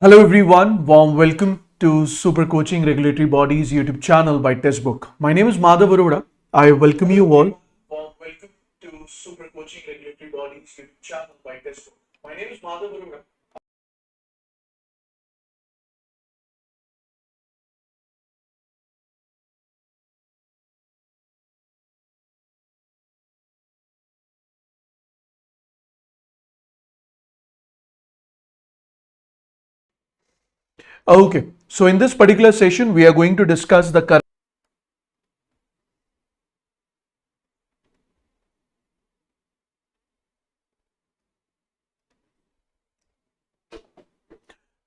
Hello everyone, warm welcome to Super Coaching Regulatory Bodies YouTube channel by Testbook. My name is Madhav Sir. I welcome you all. Warm welcome to Super Coaching Regulatory Bodies YouTube channel by Testbook. My name is Madhav Sir. Okay, so in this particular session, we are going to discuss the current.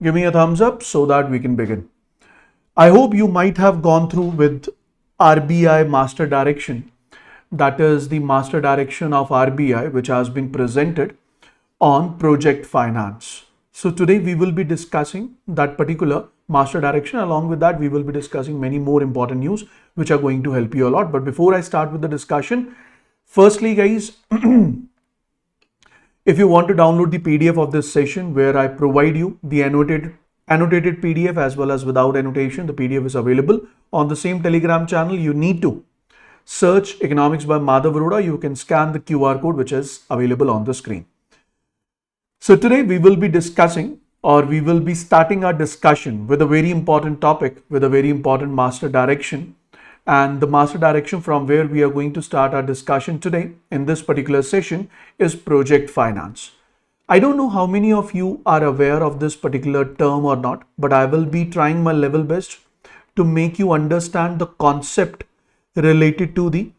Give me a thumbs up so that we can begin. I hope you might have gone through with RBI Master Direction. That is the Master Direction of RBI, which has been presented on project finance. So today we will be discussing that particular master direction. Along with that, we will be discussing many more important news which are going to help you a lot. But before I start with the discussion, firstly guys, if you want to download the PDF of this session where I provide you the annotated PDF as well as without annotation, the PDF is available on the same Telegram channel. You need to search Economics by Madhav Sir. You can scan the QR code which is available on the screen. So today we will be discussing, or we will be starting our discussion with a very important topic, with a very important master direction. And the master direction from where we are going to start our discussion today in this particular session is project finance. I don't know how many of you are aware of this particular term or not, but I will be trying my level best to make you understand the concept related to the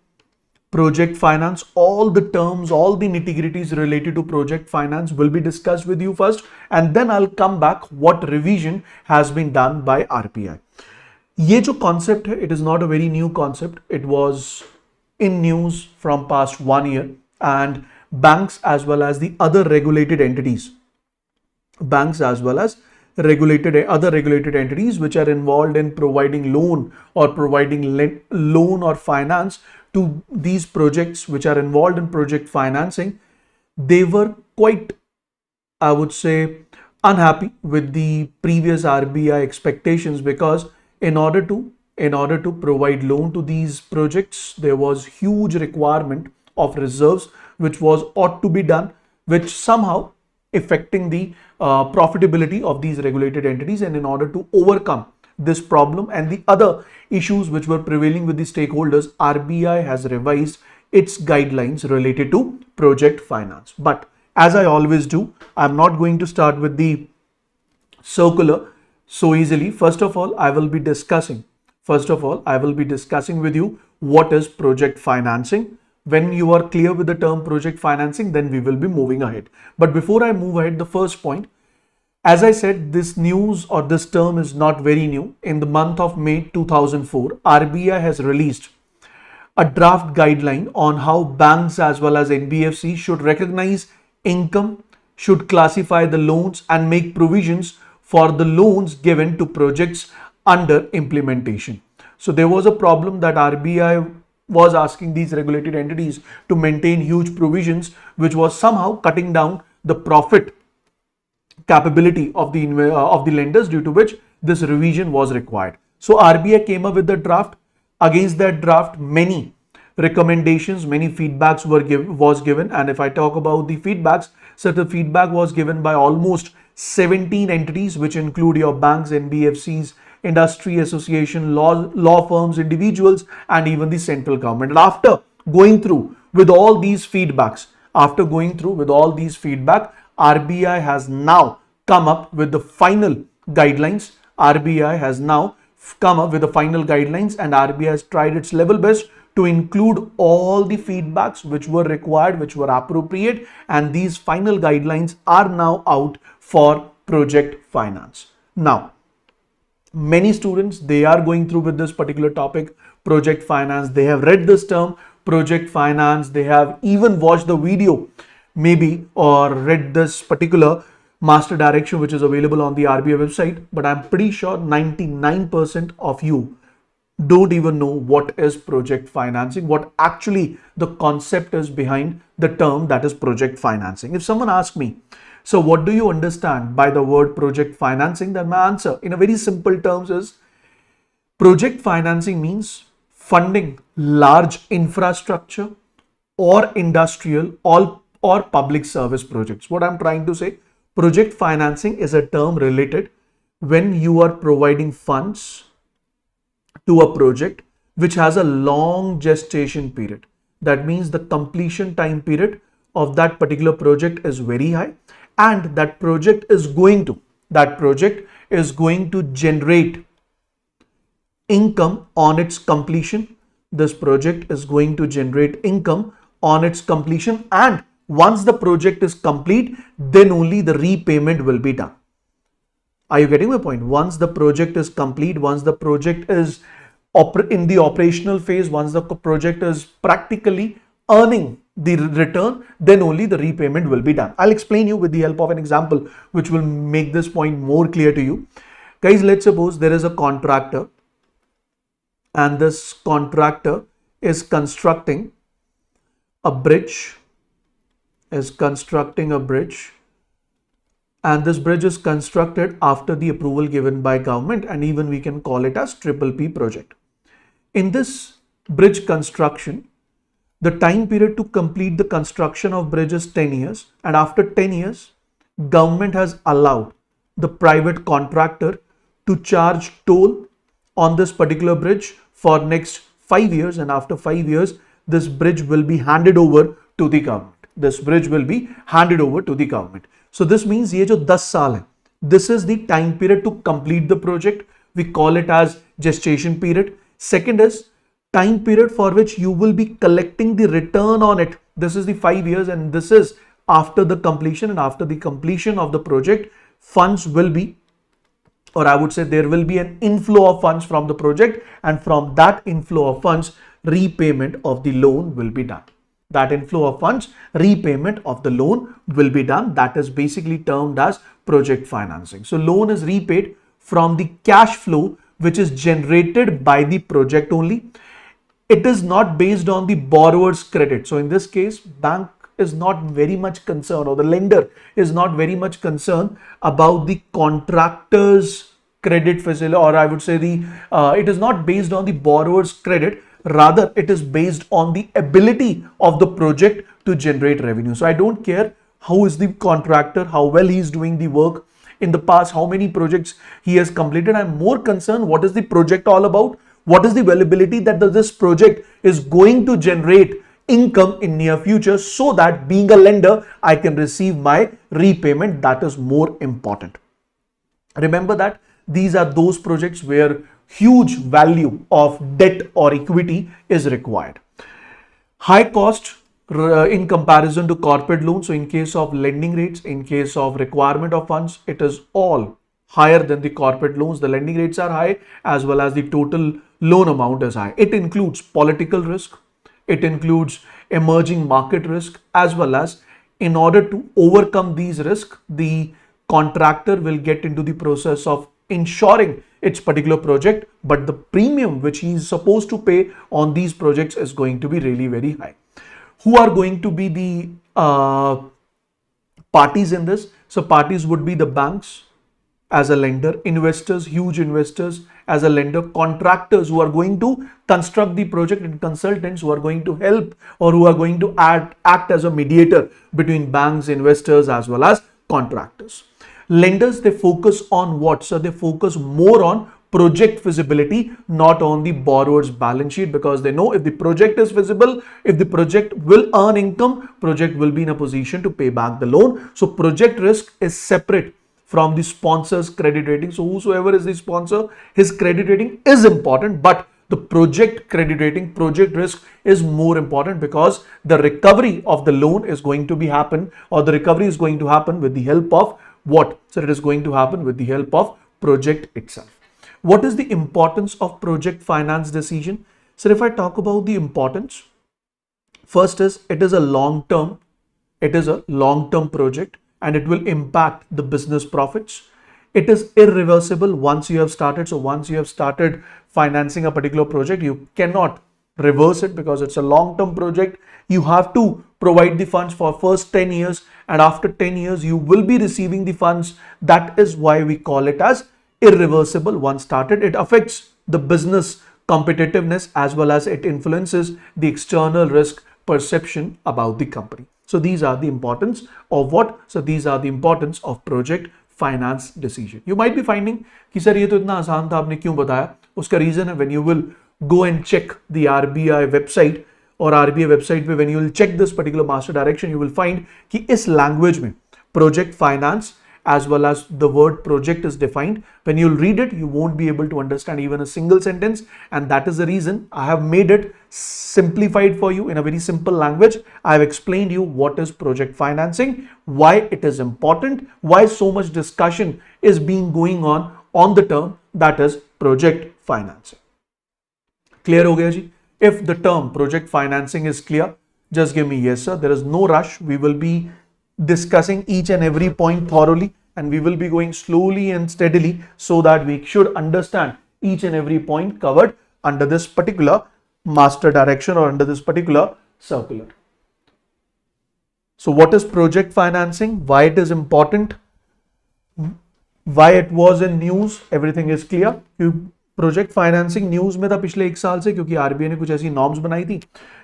project finance. All the terms, all the nitty-gritties related to project finance will be discussed with you first, and then I'll come back what revision has been done by RBI. ये जो concept है, it is not a very new concept. It was in news from past 1 year, and banks as well as the other regulated entities, other regulated entities which are involved in providing loan or providing loan or finance to these projects which are involved in project financing, they were quite, I would say, unhappy with the previous RBI expectations, because in order to provide loan to these projects, there was huge requirement of reserves which was ought to be done, which somehow affecting the profitability of these regulated entities. And in order to overcome this problem and the other issues which were prevailing with the stakeholders, RBI has revised its guidelines related to project finance. But as I always do, I'm not going to start with the circular so easily. First of all, I will be discussing with you what is project financing. When you are clear with the term project financing, then we will be moving ahead. But before I move ahead, the first point, as I said, this news or this term is not very new. In the month of May 2004, RBI has released a draft guideline on how banks as well as NBFC should recognize income, should classify the loans and make provisions for the loans given to projects under implementation. So there was a problem that RBI was asking these regulated entities to maintain huge provisions, which was somehow cutting down the profit capability of the lenders, due to which this revision was required. So RBI came up with the draft. Against that draft, many recommendations, many feedbacks was given. And if I talk about the feedbacks, certain feedback was given by almost 17 entities, which include your banks, NBFCs, industry association, law firms, individuals, and even the central government. And after going through with all these feedbacks, RBI has now come up with the final guidelines. And RBI has tried its level best to include all the feedbacks which were required, which were appropriate, and these final guidelines are now out for project finance. Now, many students, they are going through with this particular topic, project finance. They have read this term, project finance. They have even watched the video maybe, or read this particular master direction which is available on the RBI website. But I'm pretty sure 99% of you don't even know what is project financing, what actually the concept is behind the term that is project financing. If someone asks me, so what do you understand by the word project financing, then my answer in a very simple terms is project financing means funding large infrastructure or industrial or public service projects. What I'm trying to say, project financing is a term related when you are providing funds to a project which has a long gestation period. That means the completion time period of that particular project is very high, and that project is going to generate income on its completion. This project is going to generate income on its completion, and once the project is complete, then only the repayment will be done. Are you getting my point? Once the project is complete, once the project is in the operational phase, once the project is practically earning the return, then only the repayment will be done. I'll explain you with the help of an example which will make this point more clear to you. Guys, let's suppose there is a contractor, and this contractor is constructing a bridge, and this bridge is constructed after the approval given by government, and even we can call it as P project. In this bridge construction, the time period to complete the construction of bridge is 10 years, and after 10 years, government has allowed the private contractor to charge toll on this particular bridge for next 5 years, and after 5 years, this bridge will be handed over to the government. So this means ये जो 10 साल है, this is the time period to complete the project. We call it as gestation period. Second is time period for which you will be collecting the return on it. This is the 5 years, and this is after the completion, and after the completion of the project, funds will be, or I would say there will be an inflow of funds from the project, and from that inflow of funds, repayment of the loan will be done. That inflow of funds, repayment of the loan will be done. That is basically termed as project financing. So loan is repaid from the cash flow which is generated by the project only. It is not based on the borrower's credit. So in this case, bank is not very much concerned, or the lender is not very much concerned about the contractor's credit facility, or I would say it is not based on the borrower's credit. Rather, it is based on the ability of the project to generate revenue. So I don't care how is the contractor, how well he is doing the work in the past, how many projects he has completed. I'm more concerned what is the project all about, what is the viability that this project is going to generate income in near future, so that being a lender, I can receive my repayment. That is more important. Remember that these are those projects where huge value of debt or equity is required. High cost in comparison to corporate loans. So in case of lending rates, in case of requirement of funds, it is all higher than the corporate loans. The lending rates are high, as well as the total loan amount is high. It includes political risk, it includes emerging market risk, as well as in order to overcome these risks, the contractor will get into the process of ensuring its particular project, but the premium which he is supposed to pay on these projects is going to be really very high. Who are going to be the parties in this? So parties would be the banks as a lender, investors, huge investors as a lender, contractors who are going to construct the project, and consultants who are going to help, or who are going to act as a mediator between banks, investors, as well as contractors. Lenders, they focus on what? So they focus more on project feasibility, not on the borrower's balance sheet, because they know if the project is feasible, if the project will earn income, project will be in a position to pay back the loan. So project risk is separate from the sponsor's credit rating. So whosoever is the sponsor, his credit rating is important, but the project credit rating, project risk is more important, because the recovery of the loan is going to be happen, or the recovery is going to happen with the help of what? So it is going to happen with the help of project itself. What is the importance of project finance decision? So if I talk about the importance, first is it is a long-term project, and it will impact the business profits. It is irreversible once you have started. So once you have started financing a particular project, you cannot reverse it because it's a long-term project. You have to provide the funds for first 10 years, and after 10 years you will be receiving the funds. That is why we call it as irreversible once started. It affects the business competitiveness as well as it influences the external risk perception about the company. So these are the importance of what? So these are the importance of project finance decision. You might be finding कि sir ये तो इतना आसान था, आपने क्यों बताया? उसका रीजन है, when you will go and check the RBI website or RBI website पे when you will check this particular master direction, you will find कि इस language में project finance as well as the word project is defined. When you'll read it, you won't be able to understand even a single sentence, and that is the reason I have made it simplified for you in a very simple language. I have explained you what is project financing, why it is important, why so much discussion is being going on the term that is project financing. Clear ho gaya ji? If the term project financing is clear, just give me yes sir. There is no rush. We will be discussing each and every point thoroughly, and we will be going slowly and steadily so that we should understand each and every point covered under this particular master direction or under this particular circular. So what is project financing? Why it is important? Why it was in news? Everything is clear. Project financing news में था पिछले एक साल से, क्योंकि RBI ने कुछ ऐसी नॉर्म्स बनाई थी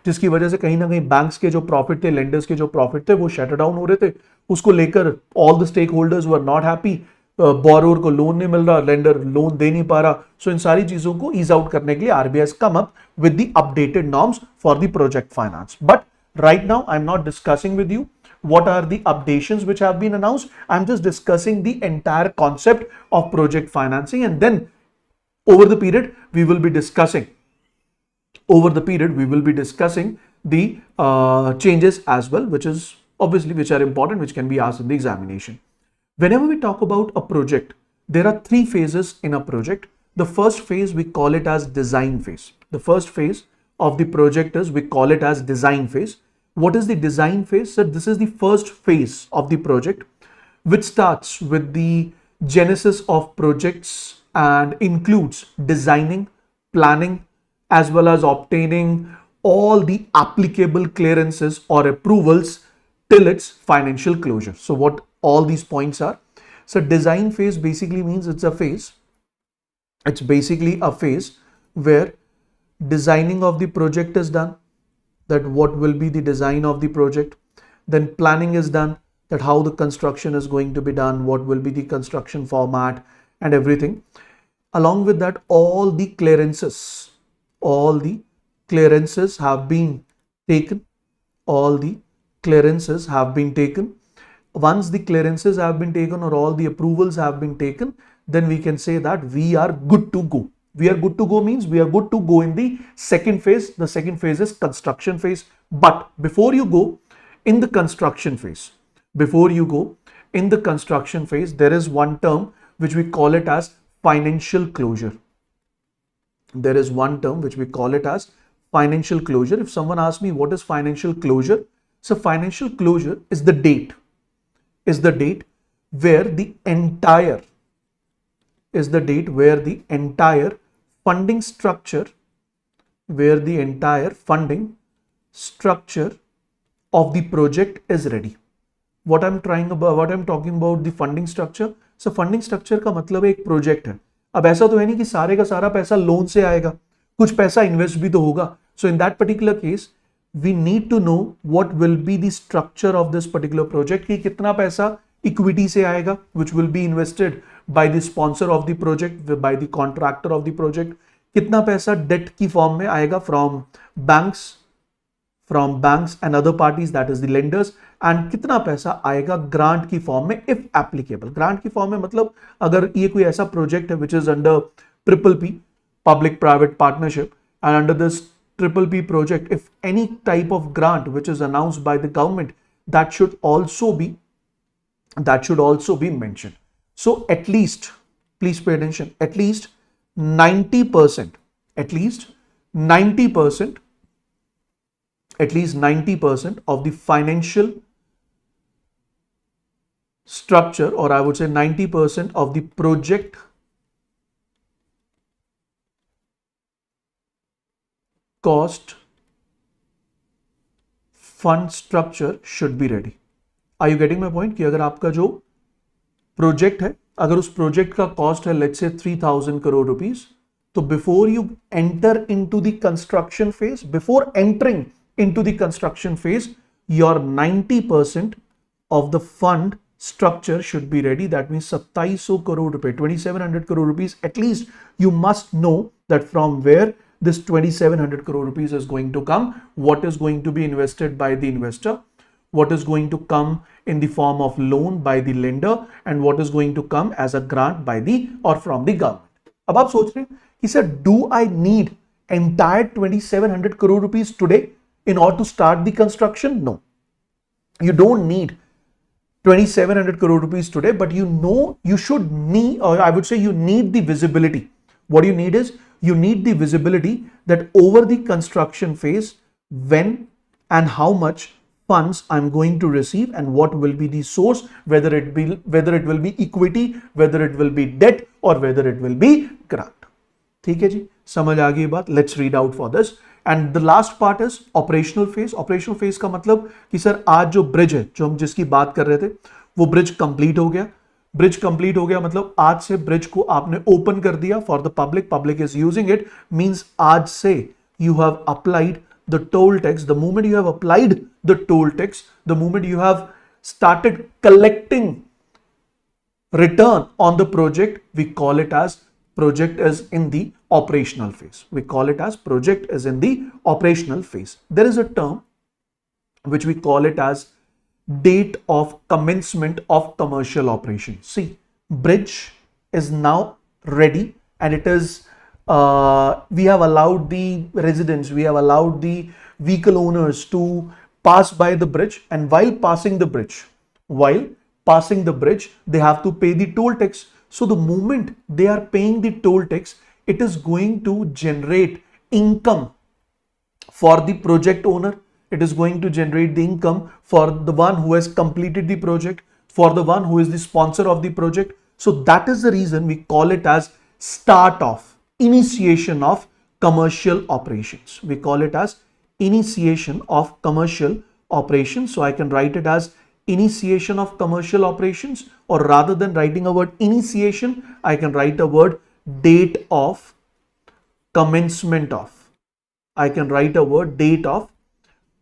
जिसकी वजह से कहीं ना कहीं बैंक्स के जो प्रॉफिट थे, लेंडर्स के जो प्रॉफिट थे, वो शट डाउन हो रहे थे. उसको लेकर all the stakeholders were not happy. Borrower को लोन नहीं मिल रहा, लेंडर लोन दे नहीं पा रहा. सो इन सारी चीजों को ईज आउट करने के लिए RBI has come up with the updated norms for the project finance. But right now I am not discussing with you what are the updations which have been announced. I'm just discussing the entire concept of project financing, and then over the period we will be discussing the changes as well, which is obviously which are important, which can be asked in the examination. Whenever we talk about a project, there are three phases in a project. The first phase we call it as design phase. The first phase of the project is we call it as design phase. What is the design phase? So this is the first phase of the project, which starts with the genesis of projects and includes designing, planning, as well as obtaining all the applicable clearances or approvals till its financial closure. So what all these points are? So design phase basically means it's basically a phase where designing of the project is done, that what will be the design of the project. Then planning is done, that how the construction is going to be done, what will be the construction format and everything. Along with that, all the clearances have been taken. Once the clearances have been taken or all the approvals have been taken, then we can say that we are good to go. We are good to go means we are good to go in the second phase. The second phase is construction phase. But before you go in the construction phase, there is one term which we call it as financial closure. If someone asks me what is financial closure, so financial closure is the date where the entire funding structure of the project is ready. What I'm talking about the funding structure. So funding structure का मतलब एक project है. अब ऐसा तो है नहीं कि सारे का सारा पैसा लोन से आएगा, कुछ पैसा इन्वेस्ट भी तो होगा. So in that particular case, we need to know what will be the structure of this particular project, कि कितना पैसा इक्विटी से आएगा, which will be invested by the sponsor of the project, by the contractor of the project. कितना पैसा date की form में आएगा from banks and other parties, that is the lenders, and कितना पैसा आएगा ग्रांट की फॉर्म में if applicable. ग्रांट की फॉर्म में मतलब अगर ये कोई ऐसा प्रोजेक्ट है which is under PPP, public private partnership, and under this PPP project, if any type of grant which is announced by the government, that should also be mentioned. So at least, please pay attention, at least 90% of the financial structure, or I would say 90% of the project cost fund structure should be ready. Are you getting my point? कि अगर आपका जो project है, अगर उस project का cost है let's say 3000 crore rupees, तो before you enter into the construction phase, before entering into the construction phase, your 90% of the fund structure should be ready. That means 2700 crore rupees, 2700 crore rupees, at least you must know that from where this 2700 crore rupees is going to come, what is going to be invested by the investor, what is going to come in the form of loan by the lender, and what is going to come as a grant by the or from the government. अब आप सोच रहे हैं कि sir, do I need entire 2700 crore rupees today in order to start the construction? No, you don't need 2700 crore rupees today, but you know you should need, or I would say you need the visibility. What you need is, you need the visibility that over the construction phase, when and how much funds I'm going to receive and what will be the source, whether it will be equity, whether it will be debt, or whether it will be grant. ठीक है जी, समझ आ गई बात. Let's read out for this. And the last part is operational phase. Operational phase का मतलब कि sir आज जो ब्रिज है, जो हम जिसकी बात कर रहे थे, वो ब्रिज कंप्लीट हो गया. ब्रिज कंप्लीट हो गया मतलब आज से ब्रिज को आपने ओपन कर दिया for the public, public is using it, means आज से you have applied the toll tax. The moment you have applied the toll tax, the moment you have started collecting return on the project, we call it as project is in the operational phase. We call it as project is in the operational phase. There is a term which we call it as date of commencement of commercial operation. See, bridge is now ready, and it is we have allowed the residents, we have allowed the vehicle owners to pass by the bridge, and while passing the bridge, they have to pay the toll tax. So the moment they are paying the toll tax, it is going to generate income for the project owner. It is going to generate the income for the one who has completed the project, for the one who is the sponsor of the project. So that is the reason we call it as start of, initiation of commercial operations. We call it as initiation of commercial operations. So I can write it as initiation of commercial operations, or rather than writing a word initiation, I can write a word date of commencement of. I can write a word date of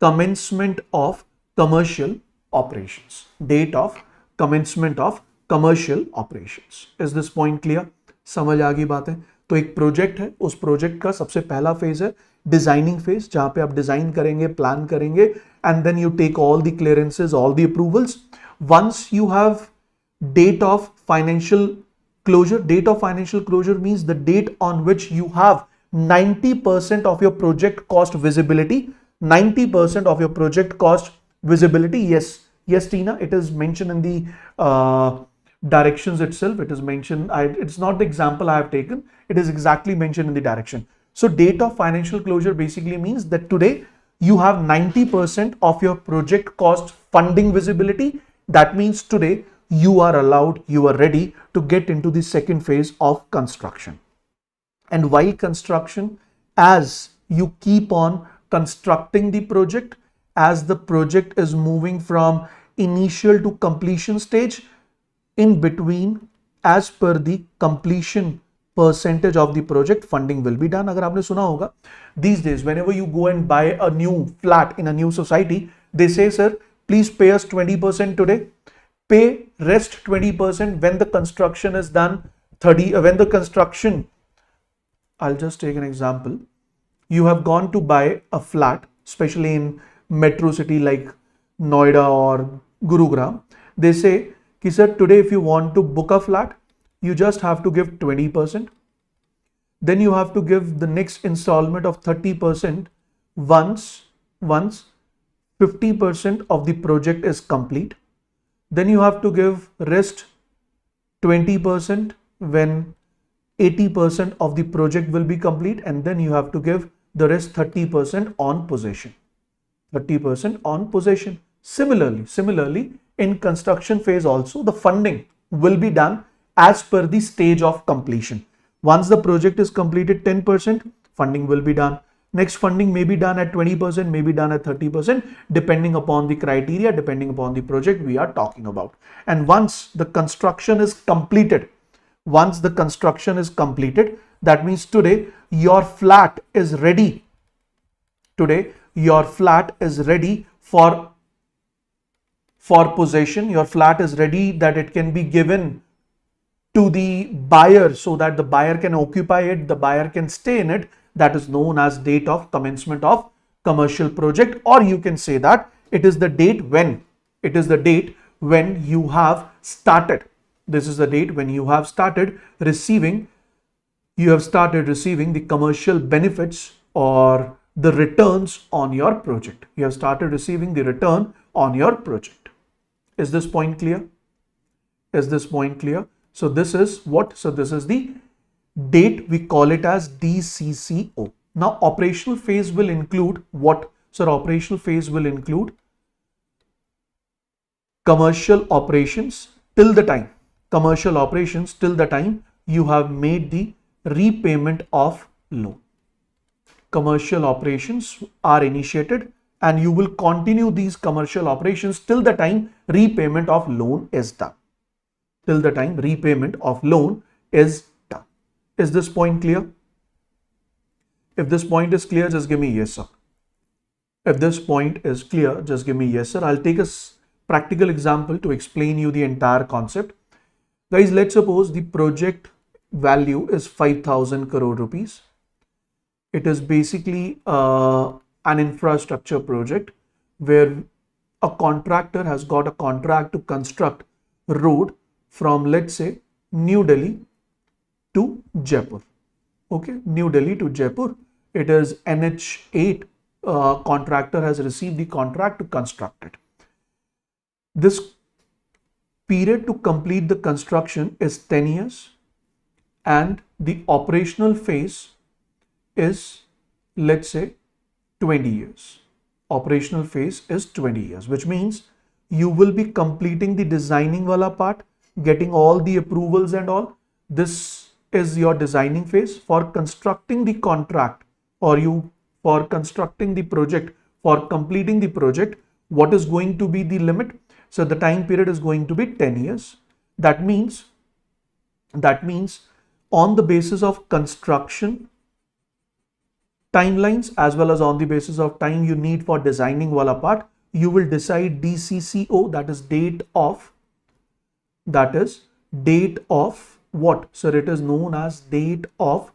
commencement of commercial operations. Date of commencement of commercial operations. Is this point clear? समझ आ गई बात है. तो एक project है, उस project का सबसे पहला फेज है डिजाइनिंग फेज, जहां पे आप डिजाइन करेंगे, प्लान करेंगे, and then you take all the clearances, all the approvals. Once you have date of financial closure, date of financial closure means the date on which you have 90% of your project cost visibility. 90% of your project cost visibility. Yes, Tina, it is mentioned in the directions itself. It is mentioned, it's not the example I have taken, it is exactly mentioned in the direction. So date of financial closure basically means that today you have 90% of your project cost funding visibility. That means today you are allowed, you are ready to get into the second phase of construction. And while construction, as you keep on constructing the project, as the project is moving from initial to completion stage, in between, as per the completion percentage of the project, funding will be done. अगर आपने सुना होगा, these days whenever you go and buy a new flat in a new society, they say, sir, please pay us 20% today, pay rest 20% when the construction is done. When the construction, I'll just take an example. You have gone to buy a flat, especially in metro city like Noida or Gurugram. They say, ki sir, today if you want to book a flat, you just have to give 20%. Then you have to give the next installment of 30% once 50% of the project is complete. Then you have to give rest 20% when 80% of the project will be complete, and then you have to give the rest 30% on possession. 30% on possession. Similarly, in construction phase also, the funding will be done as per the stage of completion. Once the project is completed 10%, funding will be done. Next funding may be done at 20%, may be done at 30%, depending upon the criteria, depending upon the project we are talking about. And once the construction is completed, that means today your flat is ready. Today your flat is ready for possession. Your flat is ready that it can be given to the buyer so that the buyer can occupy it, the buyer can stay in it. That is known as date of commencement of commercial project, or you can say that it is the date when you have started. This is the date when you have started receiving the commercial benefits or the returns on your project. You have started receiving the return on your project. Is this point clear? Is this point clear? So this is what? So this is the date, we call it as DCCO. Now operational phase will include what? So operational phase will include commercial operations till the time you have made the repayment of loan. Commercial operations are initiated and you will continue these commercial operations till the time repayment of loan is done. Till the time repayment of loan is done. Is this point clear? If this point is clear, just give me yes, sir. If this point is clear, just give me yes, sir. I'll take a practical example to explain you the entire concept. Guys, let's suppose the project value is 5,000 crore rupees. It is basically an infrastructure project where a contractor has got a contract to construct road from, let's say, New Delhi to Jaipur. Okay, New Delhi to Jaipur. It is NH8. Contractor has received the contract to construct it. This period to complete the construction is 10 years and the operational phase is, let's say, 20 years. Operational phase is 20 years, which means you will be completing the designing wala part, getting all the approvals and all. This is your designing phase. For constructing the contract for constructing the project, for completing the project, what is going to be the limit? So the time period is going to be 10 years. That means on the basis of construction timelines as well as on the basis of time you need for designing wala part, you will decide DCCO, that is date of what? So it is known as date of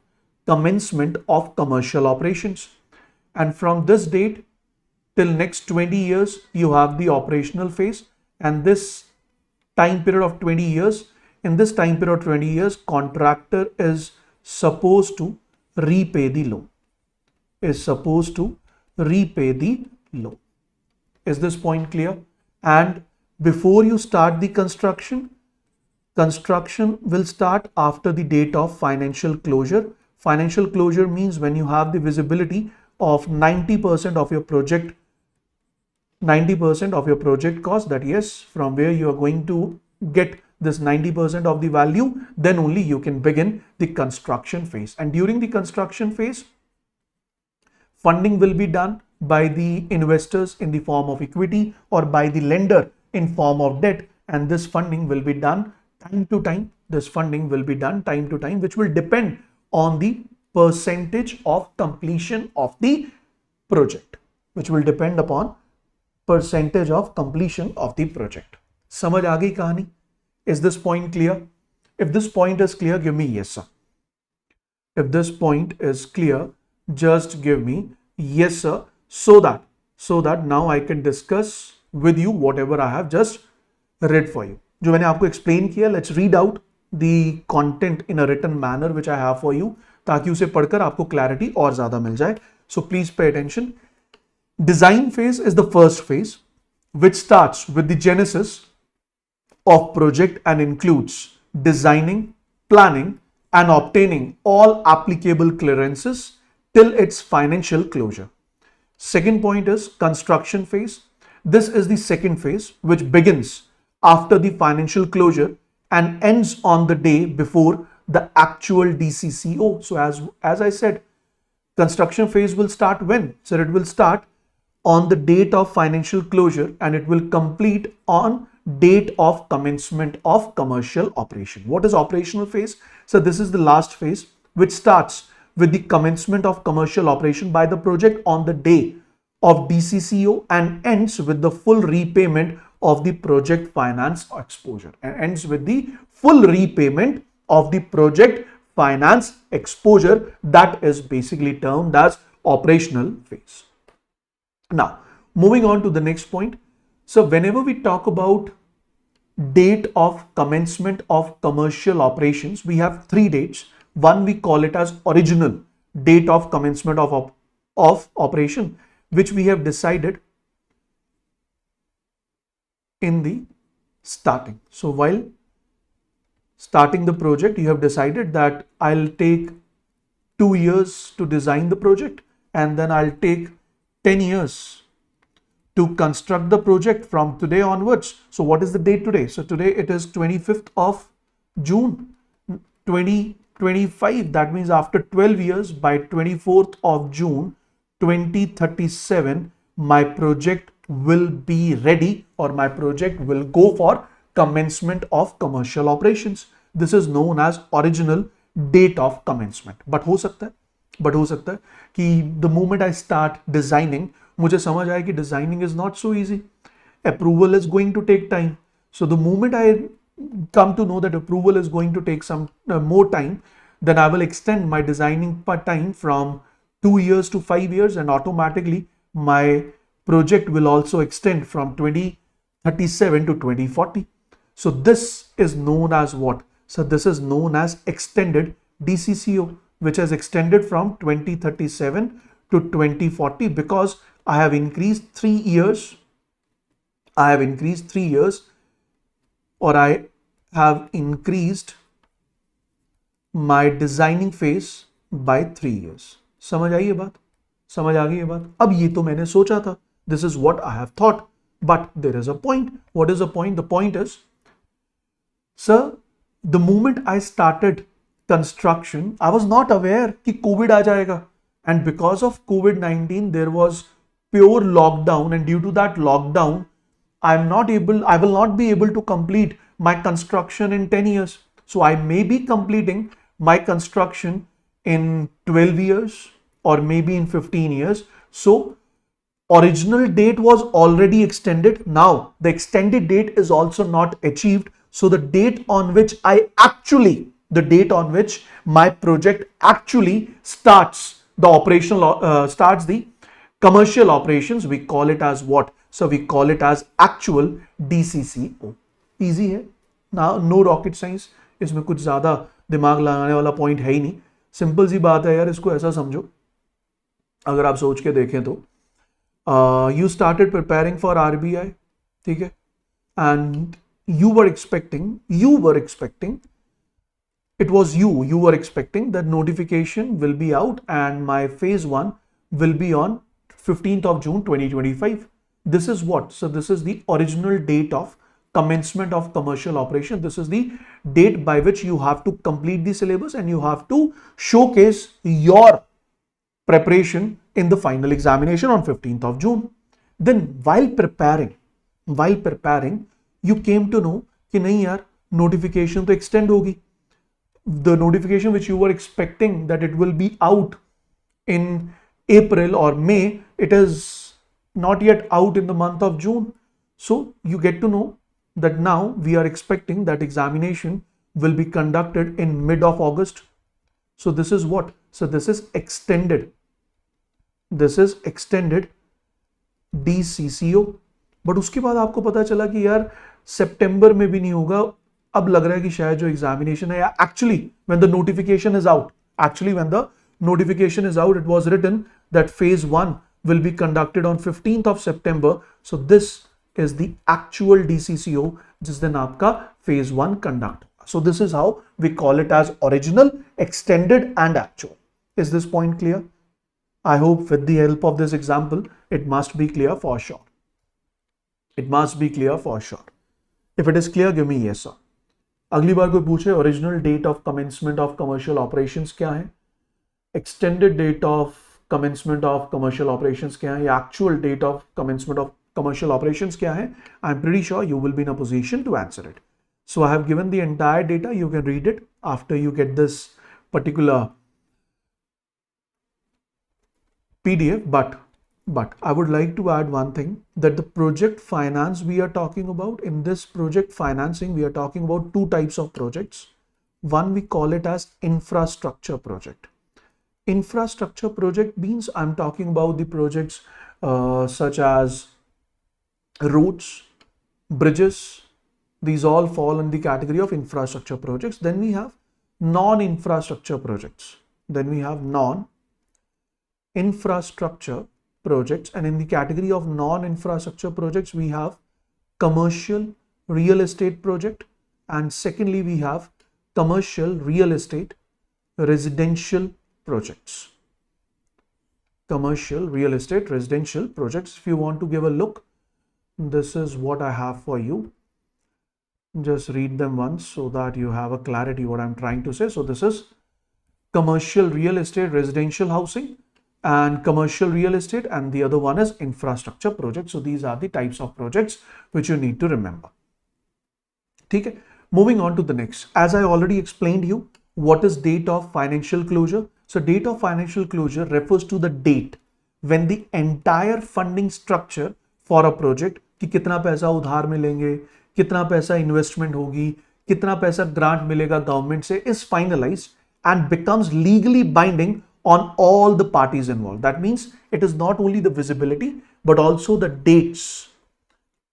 commencement of commercial operations. And from this date till next 20 years, you have the operational phase. And this time period of 20 years, in this time period of 20 years, contractor is supposed to repay the loan. Is this point clear? And before you start the construction will start after the date of financial closure. Financial closure means when you have the visibility of 90% of your project, 90% of your project cost, that yes, from where you are going to get this 90% of the value, then only you can begin the construction phase. And during the construction phase, funding will be done by the investors in the form of equity or by the lender in form of debt, and this funding will be done time to time. This funding will be done time to time, which will depend on the percentage of completion of the project, which will depend upon percentage of completion of the project. समझ आ गई कहानी? Is this point clear? If this point is clear, give me yes, sir. If this point is clear, just give me yes, sir, so that now I can discuss with you whatever I have just read for you. जो मैंने आपको explain किया, let's read out the content in a written manner which I have for you, ताकि उसे पढ़कर आपको clarity और ज़्यादा मिल जाए. So please pay attention. Design phase is the first phase, which starts with the genesis of project and includes designing, planning, and obtaining all applicable clearances till its financial closure. Second point is construction phase. This is the second phase, which begins after the financial closure and ends on the day before the actual DCCO. So as I said, construction phase will start when? So it will start on the date of financial closure and it will complete on date of commencement of commercial operation. What is operational phase? So this is the last phase which starts with the commencement of commercial operation by the project on the day of DCCO and ends with the full repayment of the project finance exposure and ends with the full repayment of the project finance exposure. That is basically termed as operational phase. Now, moving on to the next point. So whenever we talk about date of commencement of commercial operations, we have three dates. One, we call it as original date of commencement of operation, which we have decided in the starting. So while starting the project, you have decided that I'll take 2 years to design the project and then I'll take 10 years to construct the project from today onwards. So what is the date today? So today it is 25th of June 2025. That means after 12 years, by 24th of June 2037, my project will be ready or my project will go for commencement of commercial operations. This is known as original date of commencement. But हो सकता है कि the moment I start designing, मुझे समझ आए कि designing is not so easy. Approval is going to take time. So the moment I come to know that approval is going to take some more time, then I will extend my designing time from 2 years to 5 years, and automatically my project will also extend from 2037 to 2040. So this is known as what? So this is known as extended DCCO, which has extended from 2037 to 2040 because I have increased 3 years. I have increased 3 years, or I have increased my designing phase by 3 years. समझ आई ये बात? समझ आ गई ये बात? अब ये तो मैंने सोचा था. This is what I have thought. But there is a point. What is the point? The point is, sir, the moment I started construction, I was not aware कि COVID आ जाएगा. And because of COVID-19, there was pure lockdown, and due to that lockdown, I will not be able to complete my construction in 10 years. So I may be completing my construction in 12 years or maybe in 15 years. So original date was already extended. Now the extended date is also not achieved. So the date on which my project actually starts the commercial operations, we call it as what? So we call it as actual DCCO. Easy है ना, no rocket science. इसमें कुछ ज़्यादा दिमाग लगाने वाला point है ही नहीं. सिंपल सी बात है यार, इसको ऐसा समझो. अगर आप सोच के देखें तो you started preparing for RBI, ठीक है, and you were expecting that notification will be out and my phase 1 will be on 15th of June 2025. This is what? So this is the original date of commencement of commercial operation. This is the date by which you have to complete the syllabus and you have to showcase your preparation in the final examination on 15th of June. Then while preparing, you came to know कि नहीं यार, notification तो extend होगी. The notification which you were expecting that it will be out in April or May, it is not yet out in the month of June. So you get to know that now we are expecting that examination will be conducted in mid of August. So this is what? So this is extended. This is extended DCCO. But उसके बाद आपको पता चला कि यार सितंबर में भी नहीं होगा. अब लग रहा है कि शायद जो एग्जामिनेशन है, या actually when the notification is out, it was written that phase 1 will be conducted on 15th of September. So this is the actual DCCO जिस दिन आपका phase 1 conduct. So this is how we call it as original, extended and actual. Is this point clear? I hope with the help of this example, it must be clear for sure. It must be clear for sure. If it is clear, give me yes sir. अगली बार कोई पूछे original date of commencement of commercial operations क्या है, extended date of commencement of commercial operations क्या है, या actual date of commencement of commercial operations क्या है, I'm pretty sure you will be in a position to answer it. So I have given the entire data. You can read it after you get this particular PDF. But I would like to add one thing, that the project finance we are talking about, in this project financing, we are talking about two types of projects. One, we call it as infrastructure project. Infrastructure project means I'm talking about the projects such as roads, bridges. These all fall in the category of infrastructure projects. Then we have non-infrastructure projects. And in the category of non-infrastructure projects, we have commercial real estate project, and secondly we have commercial real estate residential projects. Commercial real estate residential projects. If you want to give a look, this is what I have for you. Just read them once so that you have a clarity what I'm trying to say. So this is commercial real estate residential housing and commercial real estate, and the other one is infrastructure project. So these are the types of projects which you need to remember. Okay. Moving on to the next. As I already explained you, what is date of financial closure? So date of financial closure refers to the date when the entire funding structure for a project, कि कितना पैसा उधार मिलेंगे, कितना पैसा investment होगी, कितना पैसा ग्रांट मिलेगा गवर्नमेंट से, is finalised and becomes legally binding on all the parties involve. That means it is not only the visibility but also the dates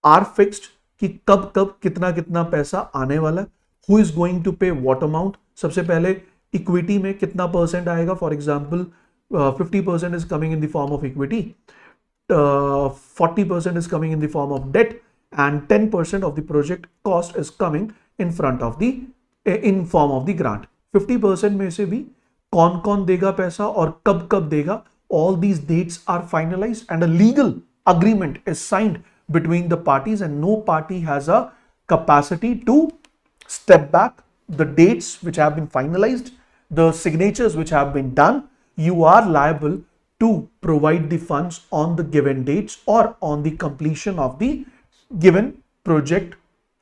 are fixed, कि कब कब कितना कितना पैसा आने वाला है, who is going to pay what amount. सबसे पहले इक्विटी में कितना परसेंट आएगा, for example 50% is coming in the form of equity, 40% is coming in the form of debt, and 10% of the project cost is coming in form of the grant. 50% में से भी कौन कौन देगा पैसा और कब कब देगा, all these dates are finalized and a legal agreement is signed between the parties, and no party has a capacity to step back. The dates which have been finalized, the signatures which have been done, you are liable to provide the funds on the given dates or on the completion of the given project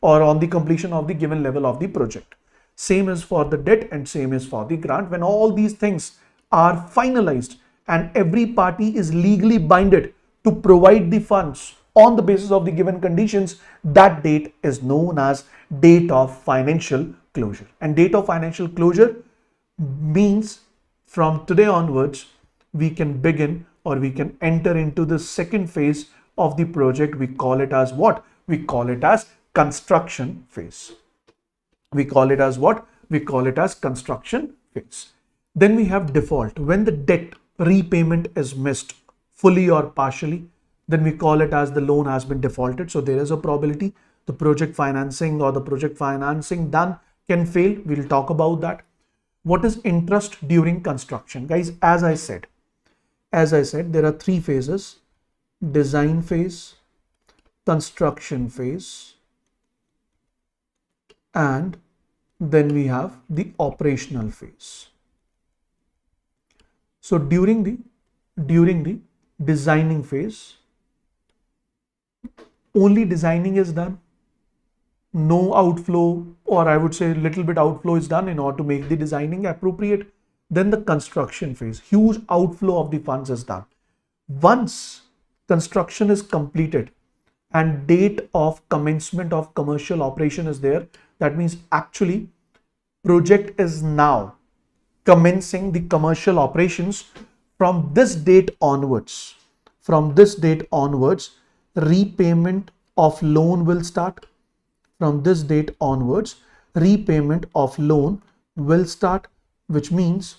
or on the completion of the given level of the project. Same is for the debt and same is for the grant. When all these things are finalized and every party is legally binded to provide the funds on the basis of the given conditions, that date is known as date of financial closure. And date of financial closure means from today onwards, we can begin or we can enter into the second phase of the project. We call it as what? We call it as construction phase. We call it as what? We call it as construction phase. Then we have default. When the debt repayment is missed fully or partially, then we call it as the loan has been defaulted. So there is a probability the project financing or the project financing done can fail. We'll talk about that. What is interest during construction? Guys, as I said, there are three phases: design phase, construction phase, and then we have the operational phase. So during the designing phase, only designing is done. No outflow, or I would say little bit outflow is done in order to make the designing appropriate. Then the construction phase, huge outflow of the funds is done. Once construction is completed and date of commencement of commercial operation is there, that means actually project is now commencing the commercial operations. From this date onwards, repayment of loan will start. From this date onwards, repayment of loan will start, which means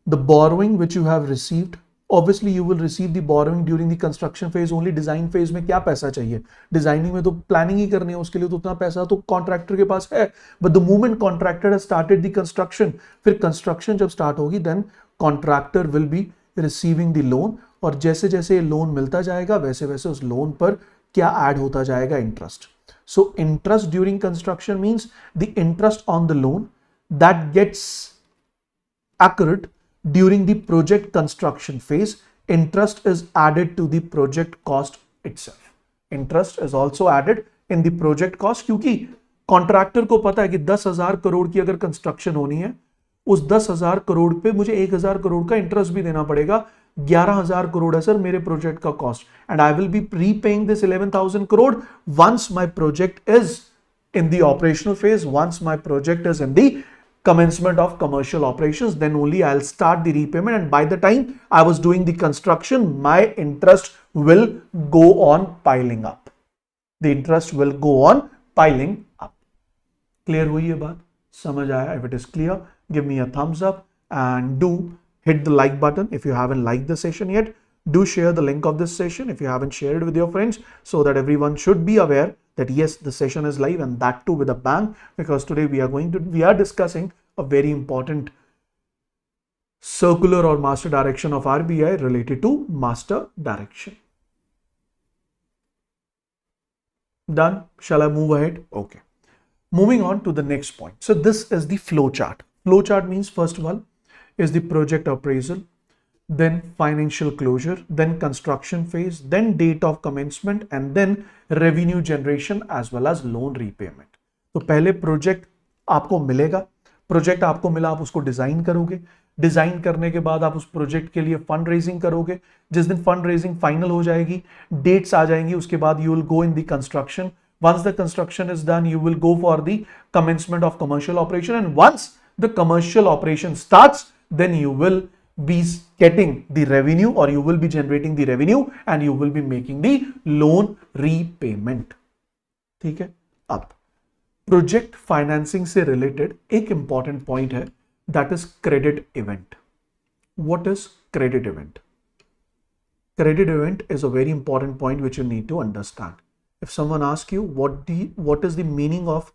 the borrowing which you have received, obviously you will receive the borrowing during the construction phase only. Design phase में क्या पैसा चाहिए, designing में तो planning ही करनी है, उसके लिए तो उतना पैसा तो कॉन्ट्रैक्टर के पास है. But the moment contractor has started the construction, फिर कंस्ट्रक्शन जब स्टार्ट होगी, then contractor will be receiving the loan, और जैसे जैसे लोन मिलता जाएगा वैसे वैसे उस लोन पर क्या ऐड होता जाएगा? Interest. So interest during construction means the interest on the loan that gets accrued during the project construction phase. Interest is added to the project cost itself. Interest is also added in the project cost, क्योंकि contractor को पता है कि 10,000 करोड़ की अगर construction होनी है, उस 10,000 करोड़ पे मुझे 1,000 करोड़ का इंटरेस्ट भी देना पड़ेगा. 11,000 करोड़ है सर मेरे प्रोजेक्ट का cost, and I will be prepaying this 11,000 crore once my project is in the operational phase, once my project is in the commencement of commercial operations, then only I'll start the repayment, and by the time I was doing the construction, my interest will go on piling up. The interest will go on piling up. Clear हुई ये बात? समझ आया? If it is clear, give me a thumbs up and do hit the like button if you haven't liked the session yet. Do share the link of this session if you haven't shared it with your friends, so that everyone should be aware that yes, the session is live, and that too with a bang, because today we are discussing a very important circular or master direction of RBI related to master direction. Done? Shall I move ahead? Okay. Moving on to the next point. So this is the flow chart. Flow chart means first of all is the project appraisal, then financial closure, then construction phase, then date of commencement, and then revenue generation as well as loan repayment. तो पहले project आपको मिलेगा, project आपको मिला, आप उसको design करोगे, design करने के बाद आप उस प्रोजेक्ट के लिए फंड रेजिंग करोगे. जिस दिन फंड रेजिंग फाइनल हो जाएगी, डेट्स आ जाएंगी, उसके बाद you will go in the construction. Once the construction is done, you will go for the commencement of commercial operation, and once the commercial operation starts, then you will be getting the revenue, or you will be generating the revenue, and you will be making the loan repayment. ठीक है? अब project financing से related एक important point है, that is credit event. What is credit event? Credit event is a very important point which you need to understand. If someone asks you what is the meaning of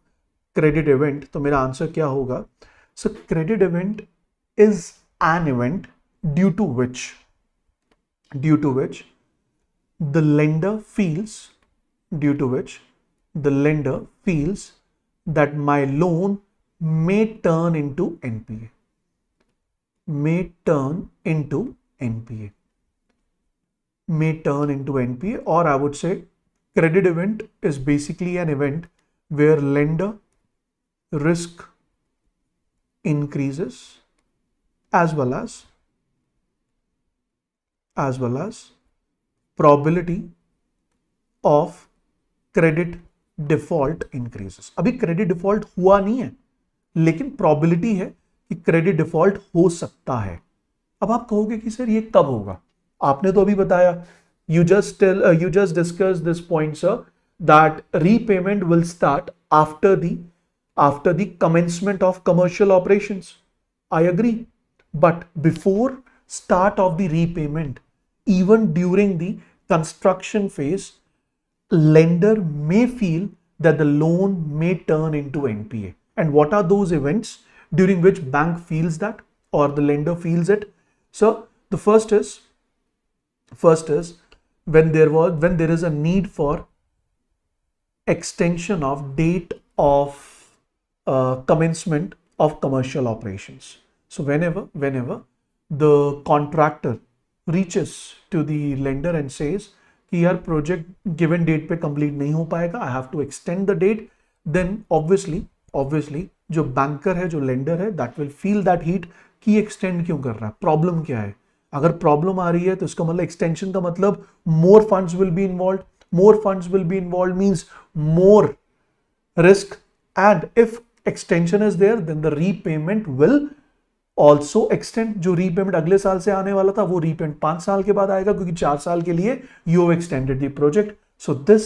credit event, तो मेरा answer क्या होगा? So credit event is an event due to which the lender feels that my loan may turn into NPA. Or I would say credit event is basically an event where lender risk increases as well as probability of credit default increases. अभी credit default हुआ नहीं है, लेकिन probability है कि credit default हो सकता है. अब आप कहोगे कि सर ये कब होगा? आपने तो अभी बताया, you just discussed this point, sir, that repayment will start after the commencement of commercial operations. I agree, but before start of the repayment, even during the construction phase, lender may feel that the loan may turn into NPA. And what are those events during which bank feels that, or the lender feels it? So the first is when there is a need for extension of date of commencement of commercial operations. So whenever the contractor reaches to the lender and says कि यार project given date पे complete नहीं हो पाएगा, I have to extend the date, then obviously जो banker है, जो lender है, that will feel that heat कि extend क्यों कर रहा है, problem क्या है. अगर प्रॉब्लम आ रही है तो इसका मतलब एक्सटेंशन का मतलब more funds will be involve means more risk, and if extension is there then the repayment will also extend. जो रीपेमेंट अगले साल से आने वाला था वो रीपेमेंट 5 साल के बाद आएगा, क्योंकि 4 साल के लिए you have extended the project. So this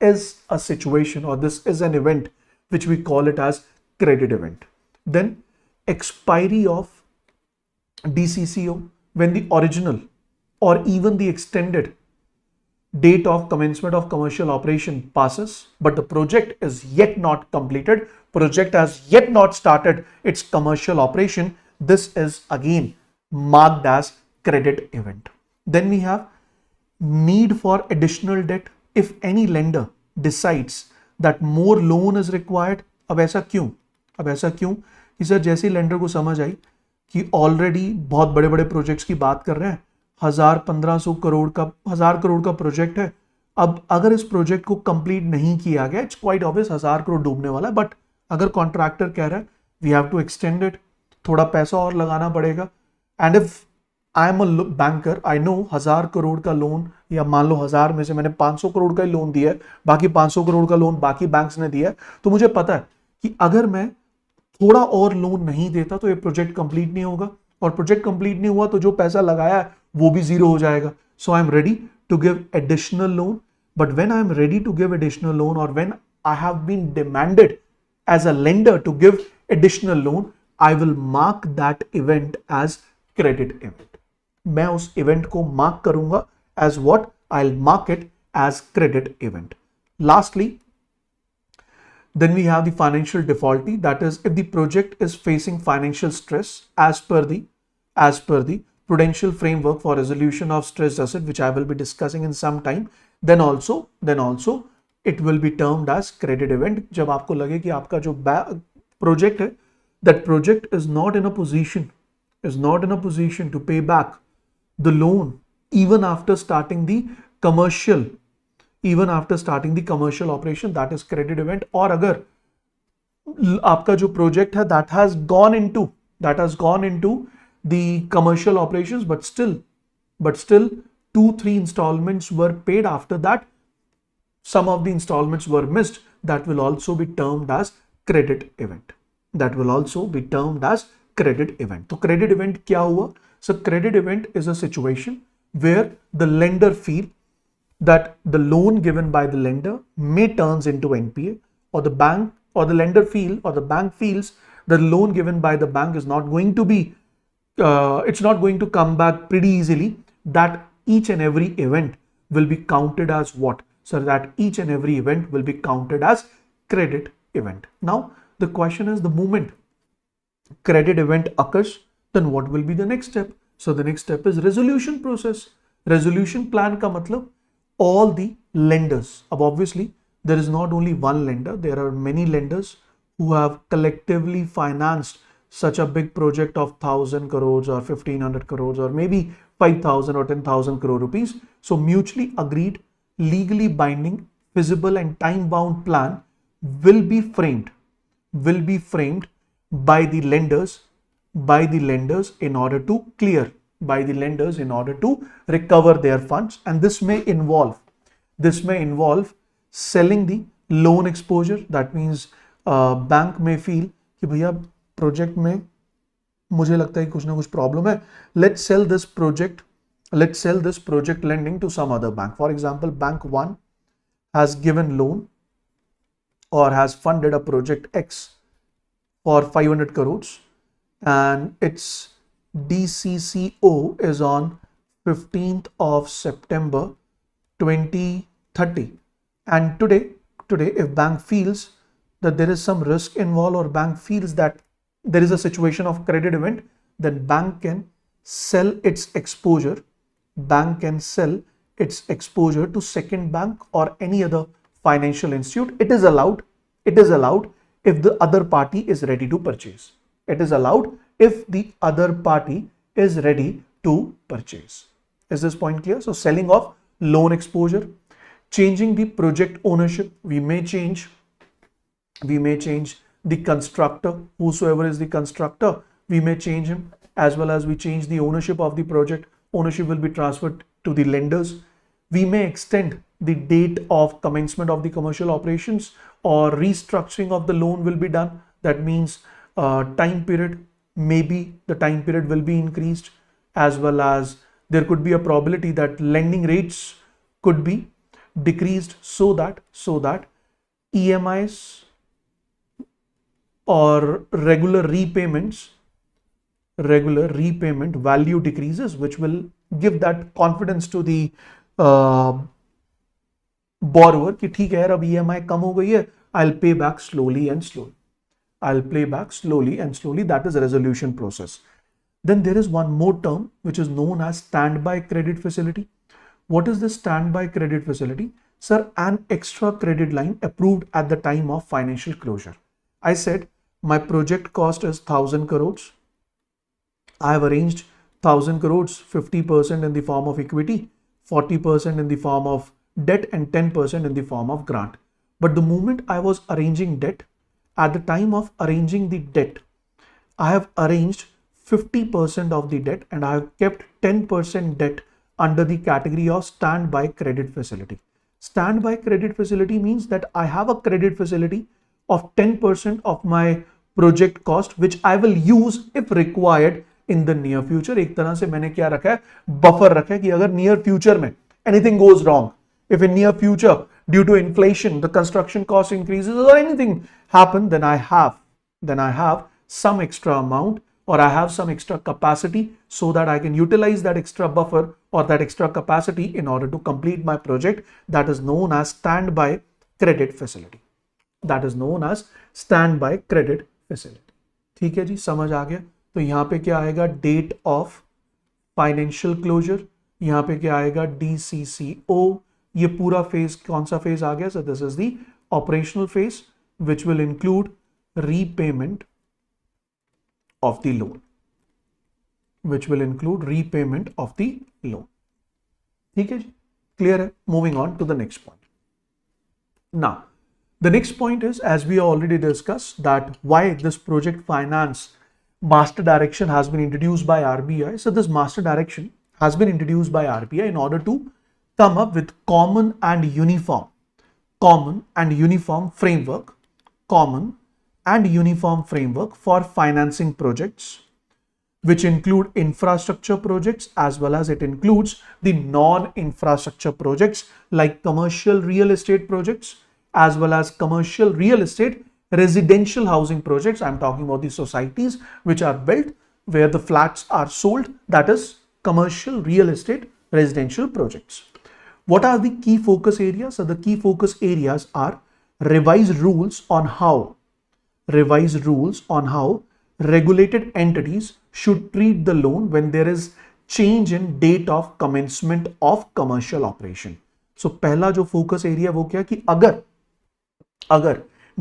is a situation, और this is an event which we call it as credit event. Then expiry of DCCO, when the original or even the extended date of commencement of commercial operation passes, but the project is yet not completed, project has yet not started its commercial operation, this is again marked as credit event. Then we have need for additional debt. if any lender decides that more loan is required, अब ऐसा क्यों कि sir जैसे lender को समझ आई कि already बहुत बड़े बड़े प्रोजेक्ट्स की बात कर रहे हैं, 1000-1500 करोड़ का 1000 करोड़ का प्रोजेक्ट है, अब अगर इस प्रोजेक्ट को कंप्लीट नहीं किया गया, इट्स क्वाइट ऑब्वियस 1000 करोड़ डूबने वाला है, बट अगर कॉन्ट्रैक्टर कह रहा है we have to extend it, थोड़ा पैसा और लगाना पड़ेगा, and if I am a banker, I know 1000 crore का लोन, या मान लो 1000 में से मैंने 500 करोड़ का ही लोन दिया है, बाकी 500 करोड़ का लोन बाकी बैंक्स ने दिया है, तो मुझे पता है कि अगर मैं थोड़ा और लोन नहीं देता तो ये प्रोजेक्ट कंप्लीट नहीं होगा, और प्रोजेक्ट कंप्लीट नहीं हुआ तो जो पैसा लगाया है वो भी जीरो हो जाएगा. So I am ready to give additional loan, but when I am ready to give additional loan, और when I have been demanded as a lender to give additional loan, I will mark that event as credit event. मैं उस event को mark करूंगा as what, I will mark it as credit event. Lastly, then we have the financial defaulty, that is if the project is facing financial stress as per the Prudential framework for resolution of stressed asset, which I will be discussing in some time, then also it will be termed as credit event. जब आपको लगे कि आपका जो project है, that project is not in a position to pay back the loan even after starting the commercial operation, that is credit event. और अगर आपका जो project है that has gone into the commercial operations, but still 2-3 installments were paid after that, some of the installments were missed, that will also be termed as credit event. तो credit event क्या हुआ? So credit event is a situation where the lender feel that the loan given by the lender may turns into NPA, or the bank or the lender the bank feels the loan given by the bank is not going to be it's not going to come back pretty easily, that each and every event will be counted as what? So that each and every event will be counted as credit event. Now the question is, the moment credit event occurs, then what will be the next step? So the next step is resolution process. Resolution plan का मतलब all the lenders. Obviously there is not only one lender, there are many lenders who have collectively financed such a big project of 1000 crores or 1500 crores or maybe 5000 or 10,000 crore rupees. So mutually agreed, legally binding, feasible and time bound plan will be framed by the lenders in order to clear, by the lenders in order to recover their funds. And this may involve selling the loan exposure. That means bank may feel कि भैया project में मुझे लगता है कुछ ना कुछ problem है, let's sell this project lending to some other bank. For example, bank 1 has given loan or has funded a project X for 500 crores and its DCCO is on 15th of September 2030. And today if bank feels that there is some risk involved, or bank feels that there is a situation of credit event, then bank can sell its exposure to second bank or any other financial institute. It is allowed if the other party is ready to purchase. Is this point clear? So selling of loan exposure, changing the project ownership. We may change the constructor, whosoever is the constructor, we may change him, as well as we change the ownership of the project. Ownership will be transferred to the lenders. We may extend the date of commencement of the commercial operations, or restructuring of the loan will be done. That means time period, maybe the time period will be increased, as well as there could be a probability that lending rates could be decreased so that EMIs or regular repayment value decreases, which will give that confidence to the borrower कि ठीक है यार अब EMI कम हो गई है, I'll pay back slowly and slowly. That is a resolution process. Then there is one more term which is known as standby credit facility. What is this standby credit facility? Sir, an extra credit line approved at the time of financial closure. I said, my project cost is 1000 crores. I have arranged 1000 crores, 50% in the form of equity, 40% in the form of debt, and 10% in the form of grant. But the moment I was arranging debt, at the time of arranging the debt, I have arranged 50% of the debt and I have kept 10% debt under the category of standby credit facility. Standby credit facility means that I have a credit facility of 10% of my project cost which I will use if required in the near future. एक तरह से मैंने क्या रखा है, buffer रखा है कि अगर near future में anything goes wrong, if in near future due to inflation the construction cost increases or anything happen, then I have some extra amount or I have some extra capacity so that I can utilize that extra buffer or that extra capacity in order to complete my project. That is known as standby credit facility. That is known as standby credit facility. ठीक है जी, समझ आ गया? तो यहाँ पे क्या आएगा, date of financial closure, यहाँ पे क्या आएगा, DCCO. ये पूरा फेज कौन सा फेज आ गया? सो this is the operational phase which will include repayment of the loan, which will include repayment of the loan. ठीक है जी, clear है? Moving on to the next point. Now, the next point is, as we already discussed, that why this project finance master direction has been introduced by RBI. So this master direction has been introduced by RBI in order to come up with common and uniform framework for financing projects, which include infrastructure projects as well as it includes the non-infrastructure projects like commercial real estate projects as well as commercial real estate residential housing projects. I'm talking about the societies which are built where the flats are sold, that is commercial real estate residential projects. What are the key focus areas? So the key focus areas are revised rules on how regulated entities should treat the loan when there is change in date of commencement of commercial operation. So पहला जो focus area वो क्या कि अगर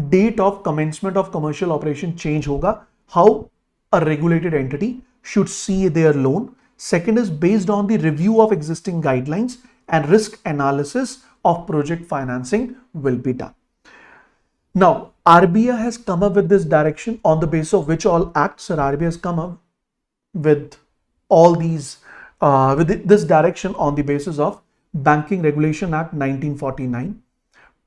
date of commencement of commercial operation change होगा, how a regulated entity should see their loan. Second is based on the review of existing guidelines and risk analysis of project financing will be done. Now, RBI has come up with this direction on the basis of which all acts, or RBI has come up with all these, this direction on the basis of Banking Regulation Act 1949,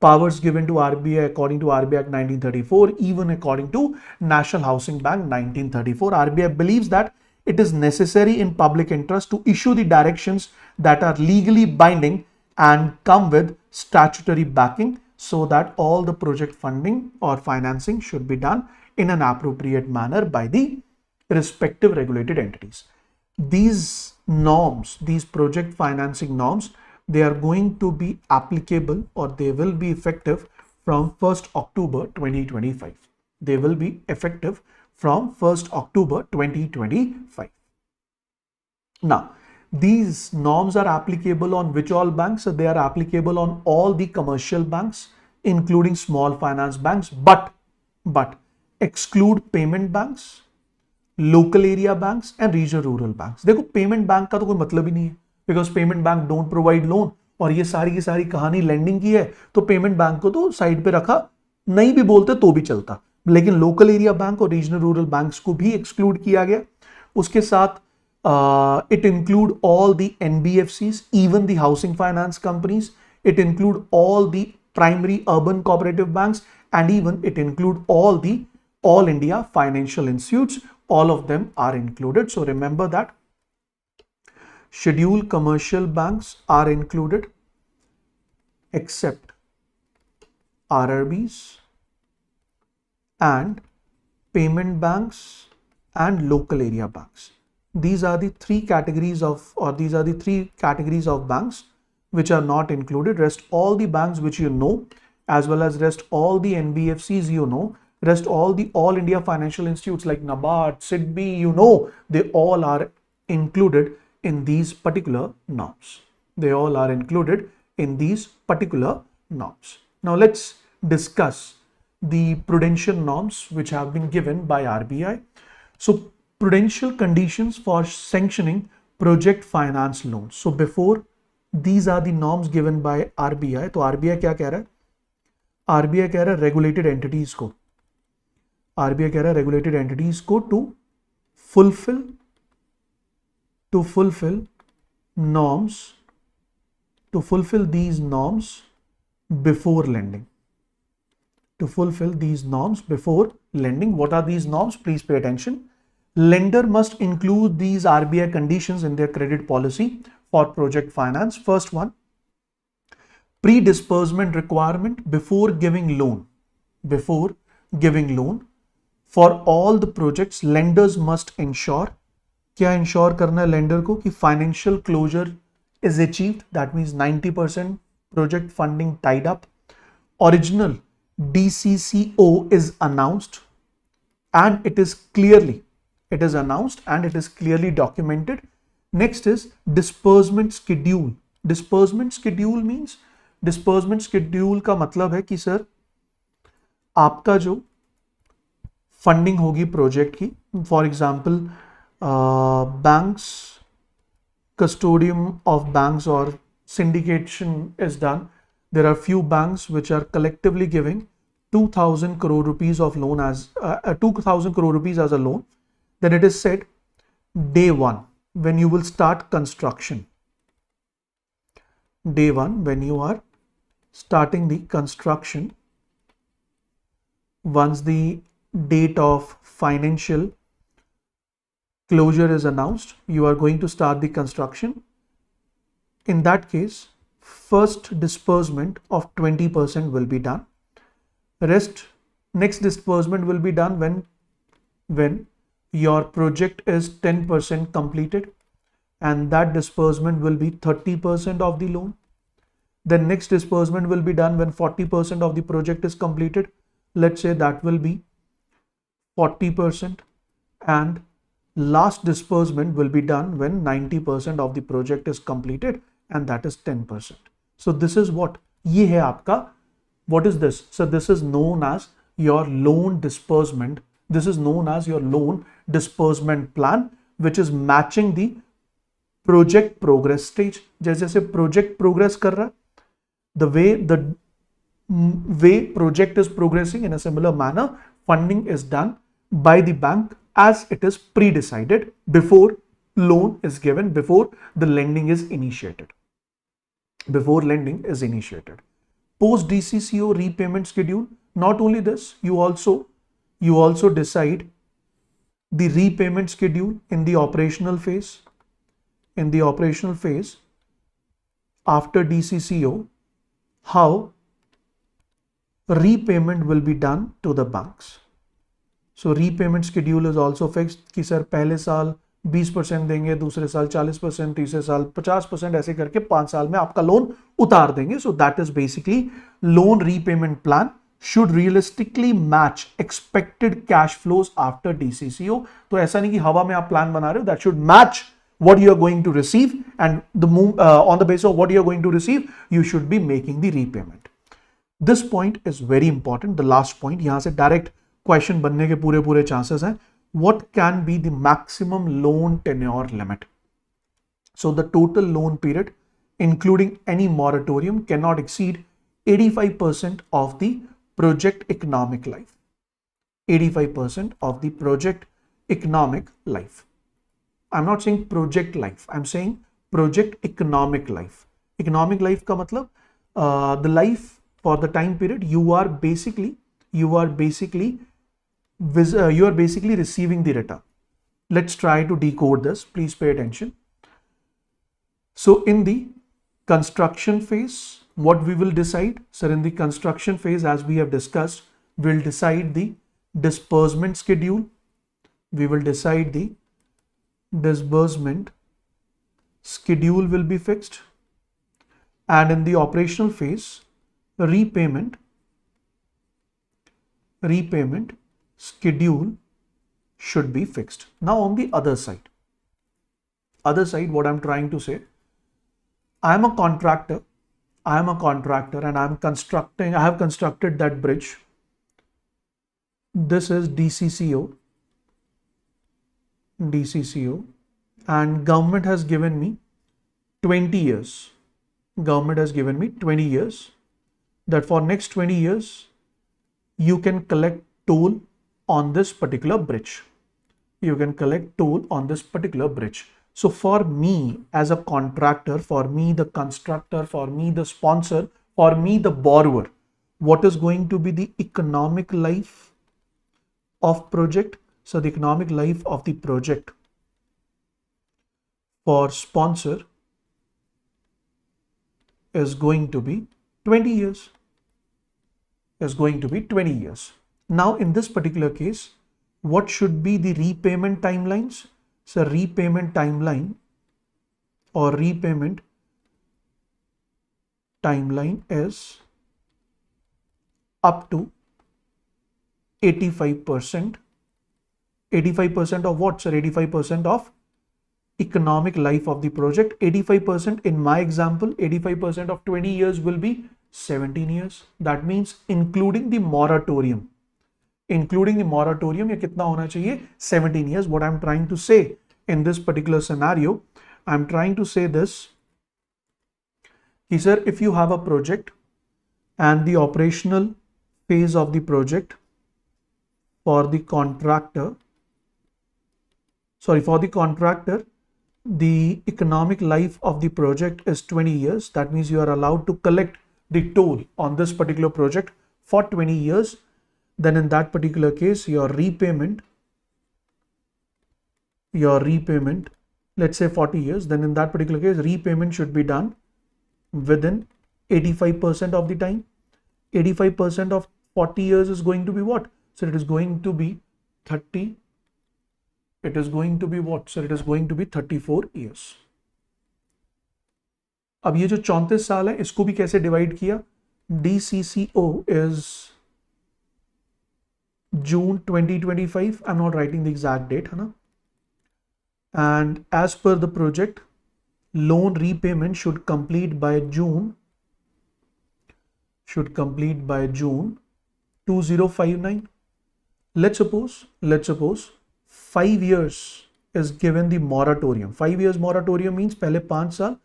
powers given to RBI according to RBI Act 1934, even according to National Housing Bank 1934. RBI believes that it is necessary in public interest to issue the directions that are legally binding and come with statutory backing, so that all the project funding or financing should be done in an appropriate manner by the respective regulated entities. These norms, these project financing norms, they are going to be applicable or they will be effective from 1st October 2025. They will be effective from 1st October 2025. Now, these norms are applicable on which all banks? So they are applicable on all the commercial banks, including small finance banks, but exclude payment banks, local area banks and regional rural banks. देखो payment bank का तो कोई मतलब ही नहीं है, because payment bank don't provide loan और ये सारी की सारी कहानी lending की है, तो payment bank को तो साइड पे रखा, नहीं भी बोलते तो भी चलता, लेकिन लोकल एरिया बैंक और रीजनल रूरल बैंक्स को भी एक्सक्लूड किया गया. उसके साथ it include all the NBFCs, even the housing finance companies. It include all the primary urban cooperative banks, and even it include all the All India financial institutes. All of them are included. So remember that scheduled commercial banks are included except RRBs and payment banks and local area banks. These are the three categories of banks which are not included. Rest all the banks which you know, as well as rest all the NBFCs you know, rest all the All India financial institutes like NABARD, SEBI, you know, they all are included in these particular norms. They all are included in these particular norms. Now let's discuss the prudential norms which have been given by RBI. So prudential conditions for sanctioning project finance loans. So before, these are the norms given by RBI. तो RBI क्या कह रहा है? RBI कह रहा है regulated entities को, RBI कह रहा है regulated entities को to fulfill norms, to fulfill these norms before lending. To fulfill these norms before lending. What are these norms? Please pay attention. Lender must include these RBI conditions in their credit policy for project finance. First one, pre-disbursement requirement before giving loan. Before giving loan for all the projects, lenders must ensure, क्या ensure करना है lender को कि financial closure is achieved. That means 90% project funding tied up. Original DCCO is announced and it is clearly announced and it is clearly documented. Next is disbursement schedule. Disbursement schedule means, disbursement schedule का मतलब है कि sir आपका जो funding होगी project की, for example banks, custodian of banks or syndication is done. There are few banks which are collectively giving 2,000 crore rupees of loan as 2,000 crore rupees as a loan. Then it is said day one when you will start construction. Day one when you are starting the construction, once the date of financial closure is announced, you are going to start the construction. In that case, first disbursement of 20% will be done. Next disbursement will be done when your project is 10% completed, and that disbursement will be 30% of the loan. Then next disbursement will be done when 40% of the project is completed. Let's say that will be 40%, and last disbursement will be done when 90% of the project is completed, and that is 10%. So this is what ये है आपका. What is this? So this is known as your loan disbursement. This is known as your loan disbursement plan, which is matching the project progress stage. जैसे जैसे project progress कर रहा है, the way project is progressing, in a similar manner, funding is done by the bank as it is pre-decided before loan is given, before the lending is initiated. Before lending is initiated. Post DCCO repayment schedule. Not only this, you also decide the repayment schedule in the operational phase. In the operational phase, after DCCO, how repayment will be done to the banks. So repayment schedule is also fixed कि sir पहले साल 20% देंगे, दूसरे साल 40%, तीसरे साल 50%, ऐसे करके 5 साल में आपका लोन उतार देंगे. So that is basically loan repayment plan should realistically match expected cash flows after DCCO. तो ऐसा नहीं कि हवा में आप प्लान बना रहे हो. That should match what you are going to receive, and on the basis of what you are going to receive, you should be making the repayment. This point is very important. The last point, यहाँ से direct question बनने के पूरे chances हैं. What can be the maximum loan tenure limit? So the total loan period, including any moratorium, cannot exceed 85% of the project economic life. 85% of the project economic life. I'm not saying project life. I'm saying project economic life. Economic life का मतलब the life for the time period you are basically receiving the return. Let's try to decode this. Please pay attention. So in the construction phase, what we will decide? Sir, in the construction phase, as we have discussed, we'll decide the disbursement schedule. We will decide the disbursement schedule will be fixed. And in the operational phase, repayment schedule should be fixed. Now on the other side, what I'm trying to say, I am a contractor I am a contractor and I have constructed that bridge. This is DCCO, and government has given me 20 years. Government has given me 20 years, that for next 20 years, you can collect toll on this particular bridge. You can collect toll on this particular bridge. So for me as a contractor, for me the constructor, for me the sponsor, for me the borrower, what is going to be the economic life of project? So the economic life of the project for sponsor is going to be 20 years. Is going to be 20 years. Now in this particular case, what should be the repayment timelines? So repayment timeline or repayment timeline is up to 85%. 85% of what, sir? 85% of economic life of the project. 85% in my example, 85% of 20 years will be 17 years. That means including the moratorium. Including the moratorium, ये कितना होना चाहिए? 17 years. What I'm trying to say in this particular scenario, I'm trying to say this. Sir, if you have a project and the operational phase of the project for the contractor, the economic life of the project is 20 years. That means you are allowed to collect the toll on this particular project for 20 years. Then in that particular case, your repayment, let's say 40 years, then in that particular case, repayment should be done within 85% of the time. 85% of 40 years is going to be what? So it is going to be 30. It is going to be what? So it is going to be 34 years. अब ये जो 34 साल है, इसको भी कैसे divide किया? DCCO is June 2025. I'm not writing the exact date, है ना? And as per the project, loan repayment should complete by June. 2059. Let's suppose 5 years is given the moratorium. 5 years moratorium means पहले 5 साल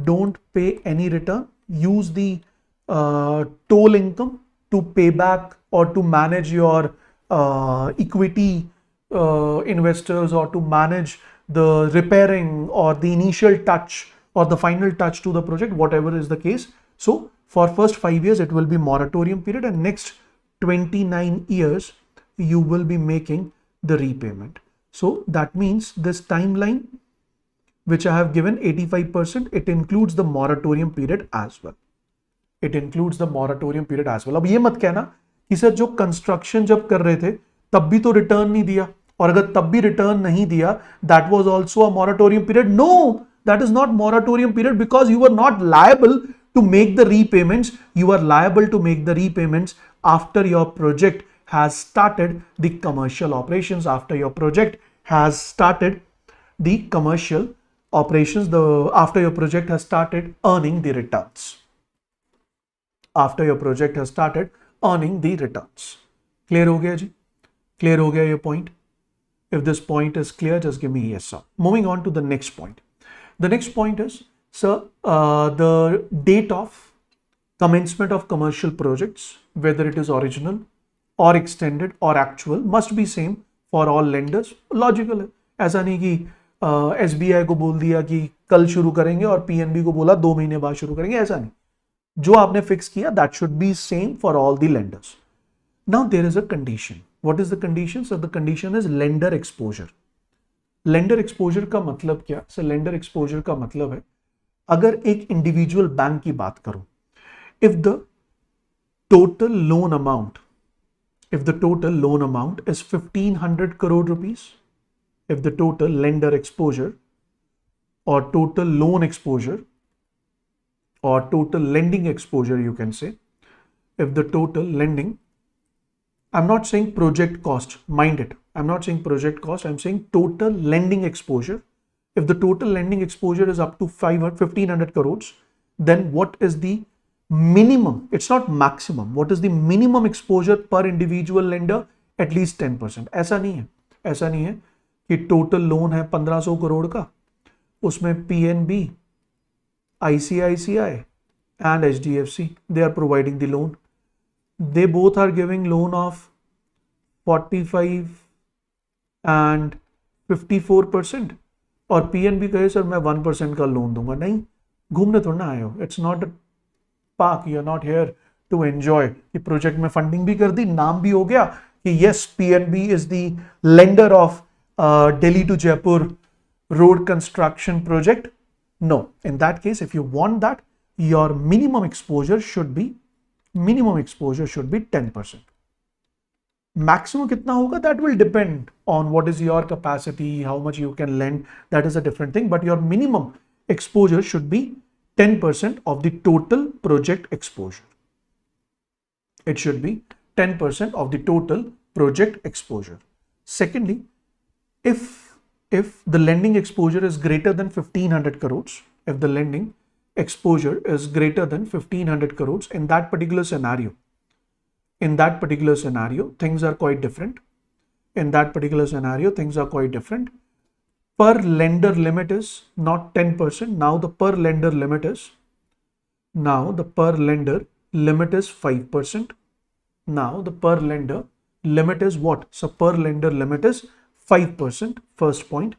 don't pay any return. Use the toll income to pay back or to manage your equity investors, or to manage the repairing or the initial touch or the final touch to the project, whatever is the case. So for first 5 years, it will be moratorium period, and next 29 years, you will be making the repayment. So that means this timeline, which I have given 85%, it includes the moratorium period as well. It includes the moratorium period as well. अब ये मत कहना कि sir जो construction जब कर रहे थे तब भी तो रिटर्न नहीं दिया, और अगर तब भी रिटर्न नहीं दिया, that was also a moratorium period. No, that is not moratorium period, because you were not liable to make the repayments. You are liable to make the repayments after your project has started the commercial operations, after your project has started the commercial operations, after your project has started earning the returns. After your project has started earning the returns. Clear हो गया जी? Clear हो गया ये point? If this point is clear, just give me yes, sir. Moving on to the next point. The next point is, sir, the date of commencement of commercial projects, whether it is original or extended or actual, must be same for all lenders. Logical है. ऐसा नहीं कि SBI को बोल दिया कि कल शुरू करेंगे और PNB को बोला 2 महीने बाद शुरू करेंगे, ऐसा नहीं. जो आपने फिक्स किया, that should be same for all the lenders. Now there is a condition. What is the condition? So the condition is lender exposure. Lender exposure का मतलब क्या? So lender exposure का मतलब है, अगर एक इंडिविजुअल बैंक की बात करूं, if the total loan amount is 1500 crore rupees, if the total lender exposure or total loan exposure or total lending exposure, you can say, if the total lending, I'm not saying project cost, mind it, I'm not saying project cost, I'm saying total lending exposure. If the total lending exposure is up to 1500 crores, then what is the minimum, it's not maximum. What is the minimum exposure per individual lender? At least 10%. ऐसा नहीं है कि total loan है 1500 करोड़ का, उसमें PNB, ICICI and HDFC, they are providing the loan. They both are giving loan of 45 and 54%, और PNB कहे sir मैं 1% का लोन दूंगा. नहीं, घूमने थोड़ा ना आए हो. It's not a park. You're not here to enjoy. कि प्रोजेक्ट में फंडिंग भी कर दी, नाम भी हो गया कि yes, PNB is the lender of Delhi to Jaipur road construction project. No, in that case, if you want that, your minimum exposure should be 10%. Maximum कितना होगा? That will depend on what is your capacity, how much you can lend. That is a different thing. But your minimum exposure should be 10% of the total project exposure. It should be 10% of the total project exposure. Secondly, if the lending exposure is greater than 1500 crores, if the lending exposure is greater than 1500 crores, in that particular scenario, things are quite different. Per lender limit is not 10%. Now the per lender limit is 5%. Now the per lender limit is what? So per lender limit is 5%. First point.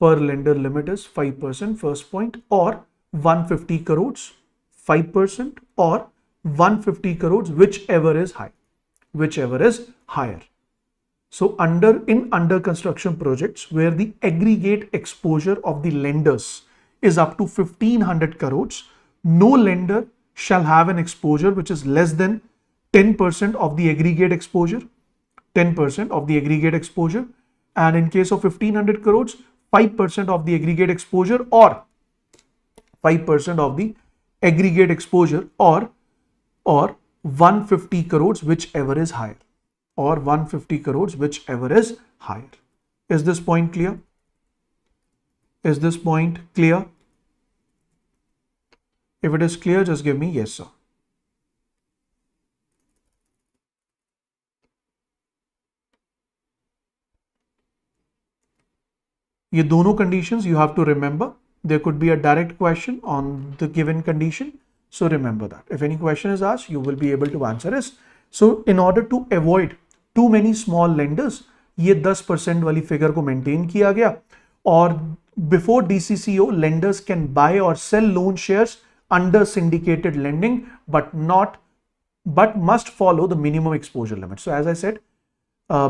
Per lender limit is 5%. First point. Or 150 crores, 5%, or 150 crores, whichever is higher. So under construction projects where the aggregate exposure of the lenders is up to 1500 crores, no lender shall have an exposure which is less than 10% of the aggregate exposure. 10% of the aggregate exposure. And in case of 1500 crores, 5% of the aggregate exposure, or 5% of the aggregate exposure, or 150 crores, whichever is higher. Or 150 crores, whichever is higher. Is this point clear? Is this point clear? If it is clear, just give me yes, sir. ये दोनों conditions you have to remember. There could be a direct question on the given condition. So remember that. If any question is asked, you will be able to answer it. So in order to avoid too many small lenders, ये 10% वाली figure को maintain किया गया. और before DCCO, lenders can buy or sell loan shares under syndicated lending, but must follow the minimum exposure limit. So as I said,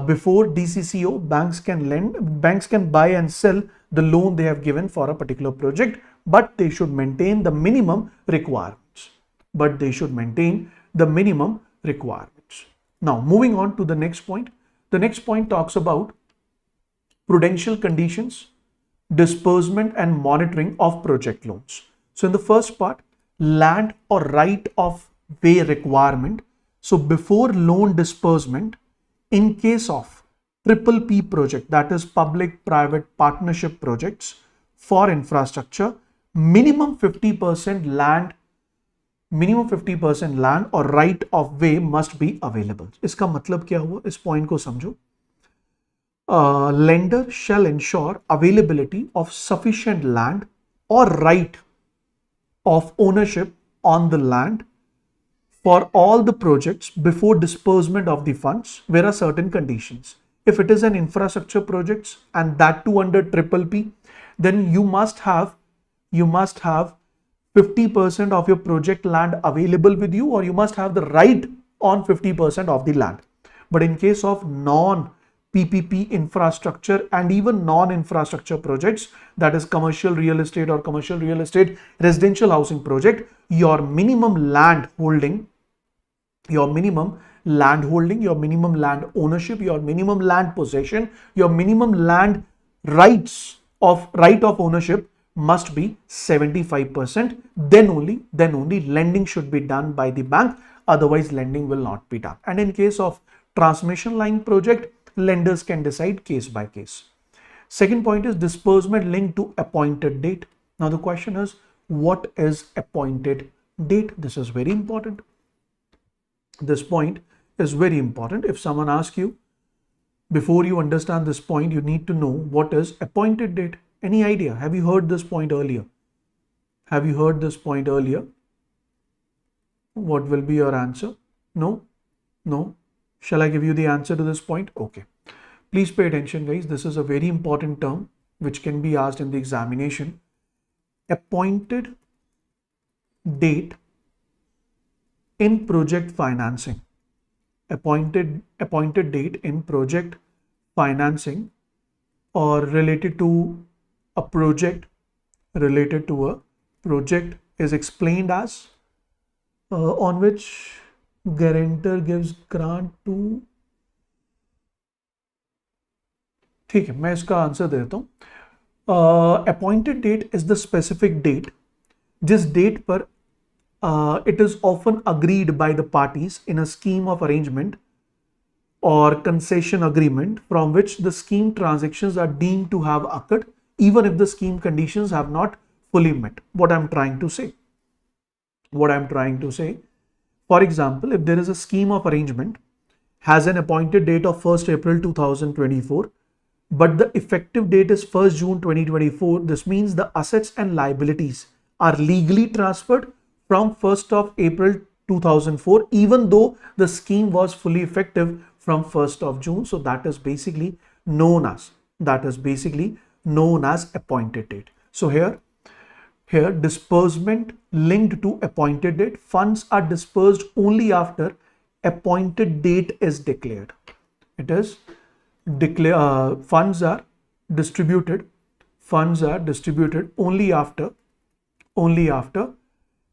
before DCCO, banks can buy and sell the loan they have given for a particular project, but they should maintain the minimum requirements. Now, moving on to the next point. The next point talks about prudential conditions, disbursement and monitoring of project loans. So in the first part, land or right of way requirement. So before loan disbursement, in case of PPP project, that is public-private partnership projects for infrastructure, minimum 50% land or right of way must be available. इसका मतलब क्या हुआ? इस point को समझो. Lender shall ensure availability of sufficient land or right of ownership on the land for all the projects before disbursement of the funds. There are certain conditions. If it is an infrastructure project and that too under PPP, then you must have 50% of your project land available with you, or you must have the right on 50% of the land. But in case of non-PPP infrastructure and even non-infrastructure projects, that is commercial real estate or commercial real estate residential housing project, your minimum land holding, your minimum land ownership, your minimum land possession, your minimum land right of ownership must be 75%. Then only lending should be done by the bank. Otherwise, lending will not be done. And in case of transmission line project, lenders can decide case by case. Second point is disbursement linked to appointed date. Now the question is, what is appointed date. This is very important. This point is very important. If someone asks you, before you understand this point, you need to know what is appointed date. Any idea? Have you heard this point earlier? Have you heard this point earlier? What will be your answer? No? No? Shall I give you the answer to this point? Okay. Please pay attention, guys. This is a very important term which can be asked in the examination. Appointed date in project financing. Appointed date in project financing, or related to a project, is explained as on which guarantor gives grant to. ठीक है, मैं इसका answer देता हूँ. Appointed date is the specific date जिस date पर it is often agreed by the parties in a scheme of arrangement or concession agreement from which the scheme transactions are deemed to have occurred, even if the scheme conditions have not fully met. What I'm trying to say, for example, if there is a scheme of arrangement has an appointed date of 1st April 2024, but the effective date is 1st June 2024, this means the assets and liabilities are legally transferred from 1st of April 2004, even though the scheme was fully effective from 1st of June. So that is basically known as appointed date. So here disbursement linked to appointed date. Funds are dispersed only after appointed date is declared. It is funds are distributed only after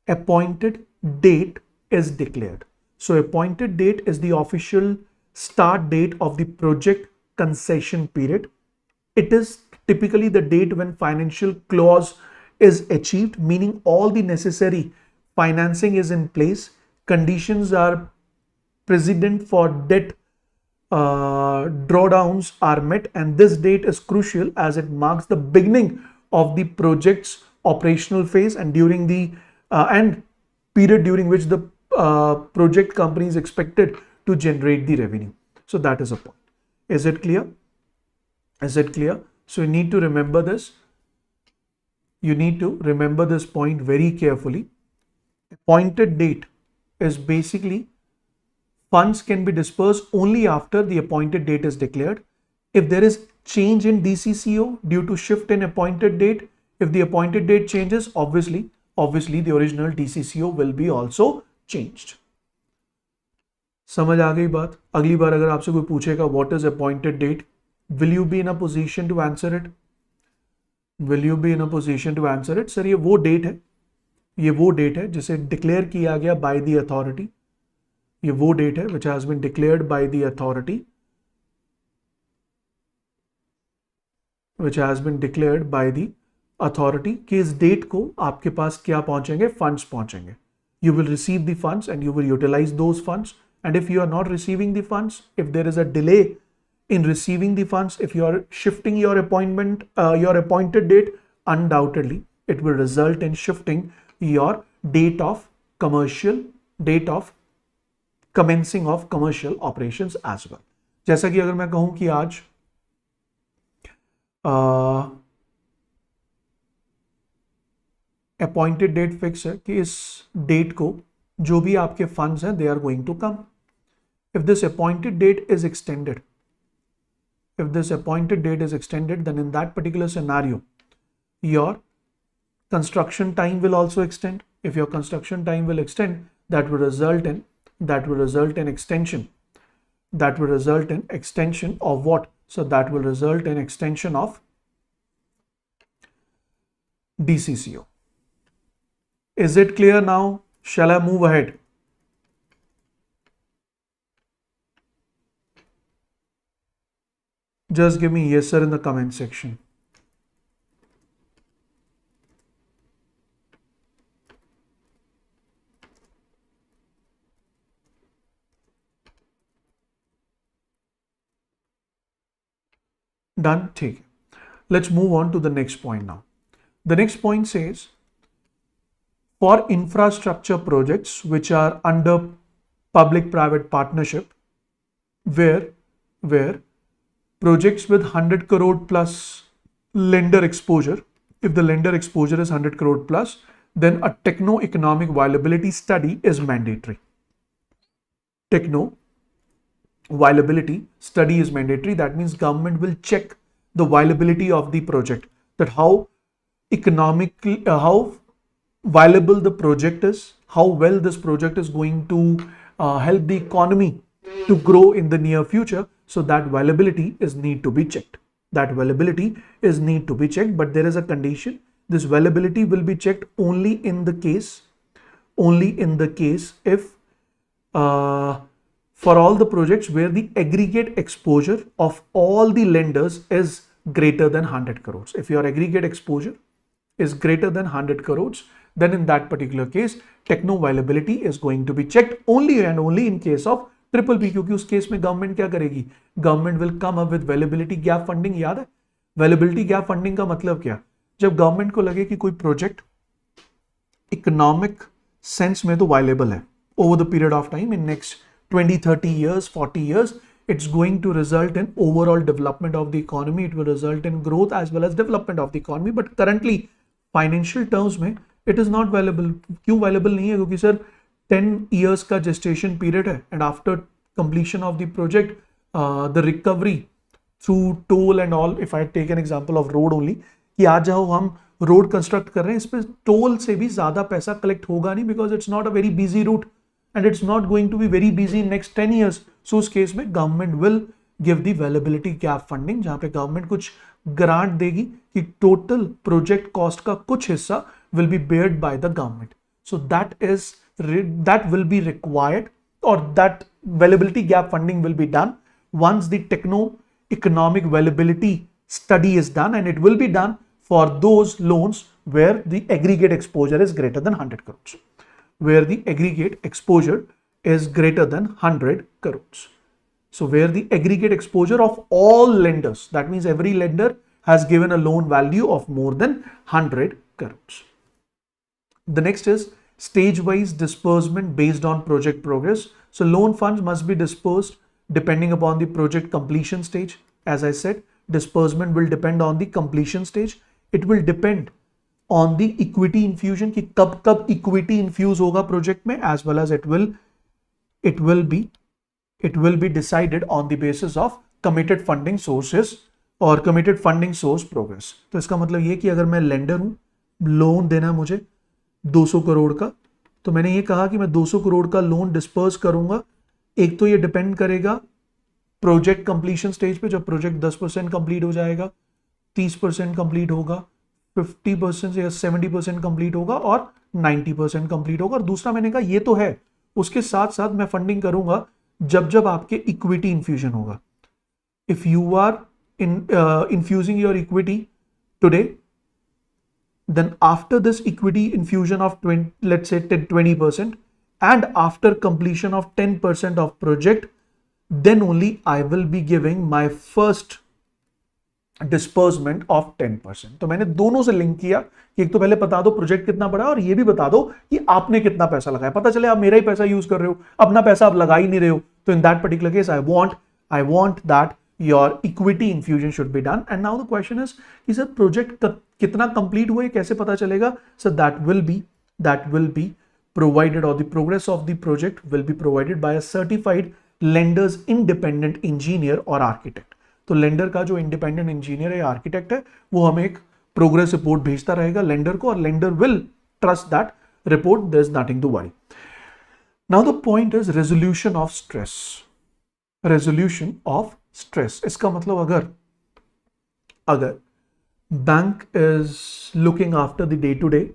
appointed date is declared. So appointed date is the official start date of the project concession period. It is typically the date when financial clause is achieved, meaning all the necessary financing is in place, conditions are precedent for debt drawdowns are met, and this date is crucial as it marks the beginning of the project's operational phase and during the period during which the project company is expected to generate the revenue. So that is a point. Is it clear? So you need to remember this. You need to remember this point very carefully. Appointed date is basically funds can be dispersed only after the appointed date is declared. If there is change in DCCO due to shift in appointed date, if the appointed date changes, obviously the original DCCO will be also changed. समझ आ गई बात? अगली बार अगर आपसे कोई पूछेगा what is appointed date, will you be in a position to answer it? Sir ये वो डेट है जिसे डिक्लेयर किया गया बाय द अथॉरिटी. ये वो डेट है which has been declared by the authority, कि इस डेट को आपके पास क्या पहुंचेंगे? फंड्स पहुंचेंगे. You will receive the funds and you will utilize those funds. And if you are not receiving the funds, if there is a delay in receiving the funds, if you are shifting your appointed date, undoubtedly it will result in shifting your date of commencing of commercial operations as well. जैसा कि अगर मैं कहूं कि आज appointed date fix है कि इस डेट को जो भी आपके फंड्स हैं they are going to come. If this appointed date is extended, then in that particular scenario your construction time will also extend. If your construction time will extend, that will result in extension of what? So that will result in extension of DCCO. Is it clear now? Shall I move ahead? Just give me yes sir in the comment section. Done? ठीक है. Let's move on to the next point now. The next point says For infrastructure projects which are under public-private partnership, where projects with 100 crore plus lender exposure, if the lender exposure is 100 crore plus, then a techno-economic viability study is mandatory. Techno-viability study is mandatory. That means government will check the viability of the project, that how economically, how viable the project is, how well this project is going to help the economy to grow in the near future. So that viability is need to be checked. But there is a condition. This viability will be checked only in the case if for all the projects where the aggregate exposure of all the lenders is greater than 100 crores. If your aggregate exposure is greater than 100 crores, then in that particular case, techno viability is going to be checked only and only in case of triple P, क्योंकि उस case में government क्या करेगी, government will come up with viability gap funding. याद है वेलेबिलिटी gap funding का मतलब क्या, जब गवर्नमेंट को लगे कि कोई प्रोजेक्ट इकोनॉमिक सेंस में तो वायलेबल है over the period of time, in next 20-30 years, 40 years, it's going to result in overall development of the economy, it will result in growth as well as development of the economy, but currently financial terms में it is not valuable. क्यों valuable नहीं है, क्योंकि sir 10 years का gestation period है, and after completion of the project the recovery through toll and all, if I take an example of road only, कि आज जाओ हम रोड कंस्ट्रक्ट कर रहे हैं, इस पे टोल से भी ज्यादा पैसा कलेक्ट होगा नहीं, because it's not a very busy route and it's not going to be very busy in next 10 years. So उस केस में government will give the availability gap funding, जहाँ पे government कुछ grant देगी कि total project cost का कुछ हिस्सा will be bared by the government. So that will be required, or that availability gap funding will be done once the techno-economic viability study is done, and it will be done for those loans where the aggregate exposure is greater than 100 crores. Where the aggregate exposure is greater than 100 crores. So where the aggregate exposure of all lenders, that means every lender has given a loan value of more than 100 crores. The next is stage-wise disbursement based on project progress. So loan funds must be dispersed depending upon the project completion stage. As I said, disbursement will depend on the completion stage. It will depend on the equity infusion, कि कब equity infuse होगा project में, as well as it will be decided on the basis of committed funding sources or committed funding source progress. तो इसका मतलब ये कि अगर मैं lender हूँ, लोन देना है मुझे 200 करोड़ का, तो मैंने ये कहा कि मैं 200 करोड़ का लोन डिस्पर्स करूंगा. एक तो ये डिपेंड करेगा प्रोजेक्ट कंप्लीशन स्टेज पे, जब प्रोजेक्ट 10% कंप्लीट हो जाएगा, 30% कंप्लीट होगा, 50% या 70% कंप्लीट होगा और 90% कंप्लीट होगा. और दूसरा मैंने कहा ये तो है, उसके साथ साथ मैं फंडिंग करूंगा जब आपके इक्विटी इन्फ्यूजन होगा. If you are infusing your equity today, then after this equity infusion of 20, let's say 20%, and after completion of 10% of project, then only I will be giving my first disbursement of 10%. तो मैंने दोनों से link किया कि एक तो पहले बता दो प्रोजेक्ट कितना बड़ा है, और ये भी बता दो कि आपने कितना पैसा लगाया. पता चले आप मेरा ही पैसा यूज कर रहे हो, अपना पैसा आप लगा ही नहीं रहे हो. तो in that particular case I want that your equity infusion should be done. And now the question is कि सर प्रोजेक्ट कितना कंप्लीट हुआ है, कैसे पता चलेगा? Sir that will B provided, or the progress of the project will be provided by a certified lender's independent engineer or architect. तो lender का जो इंडिपेंडेंट इंजीनियर है, आर्किटेक्ट है, वो हमें एक प्रोग्रेस रिपोर्ट भेजता रहेगा लेंडर को, और lender will trust that report. There is nothing to worry. Now the point is resolution of stress. Resolution of stress, इसका मतलब अगर bank is looking after the day to day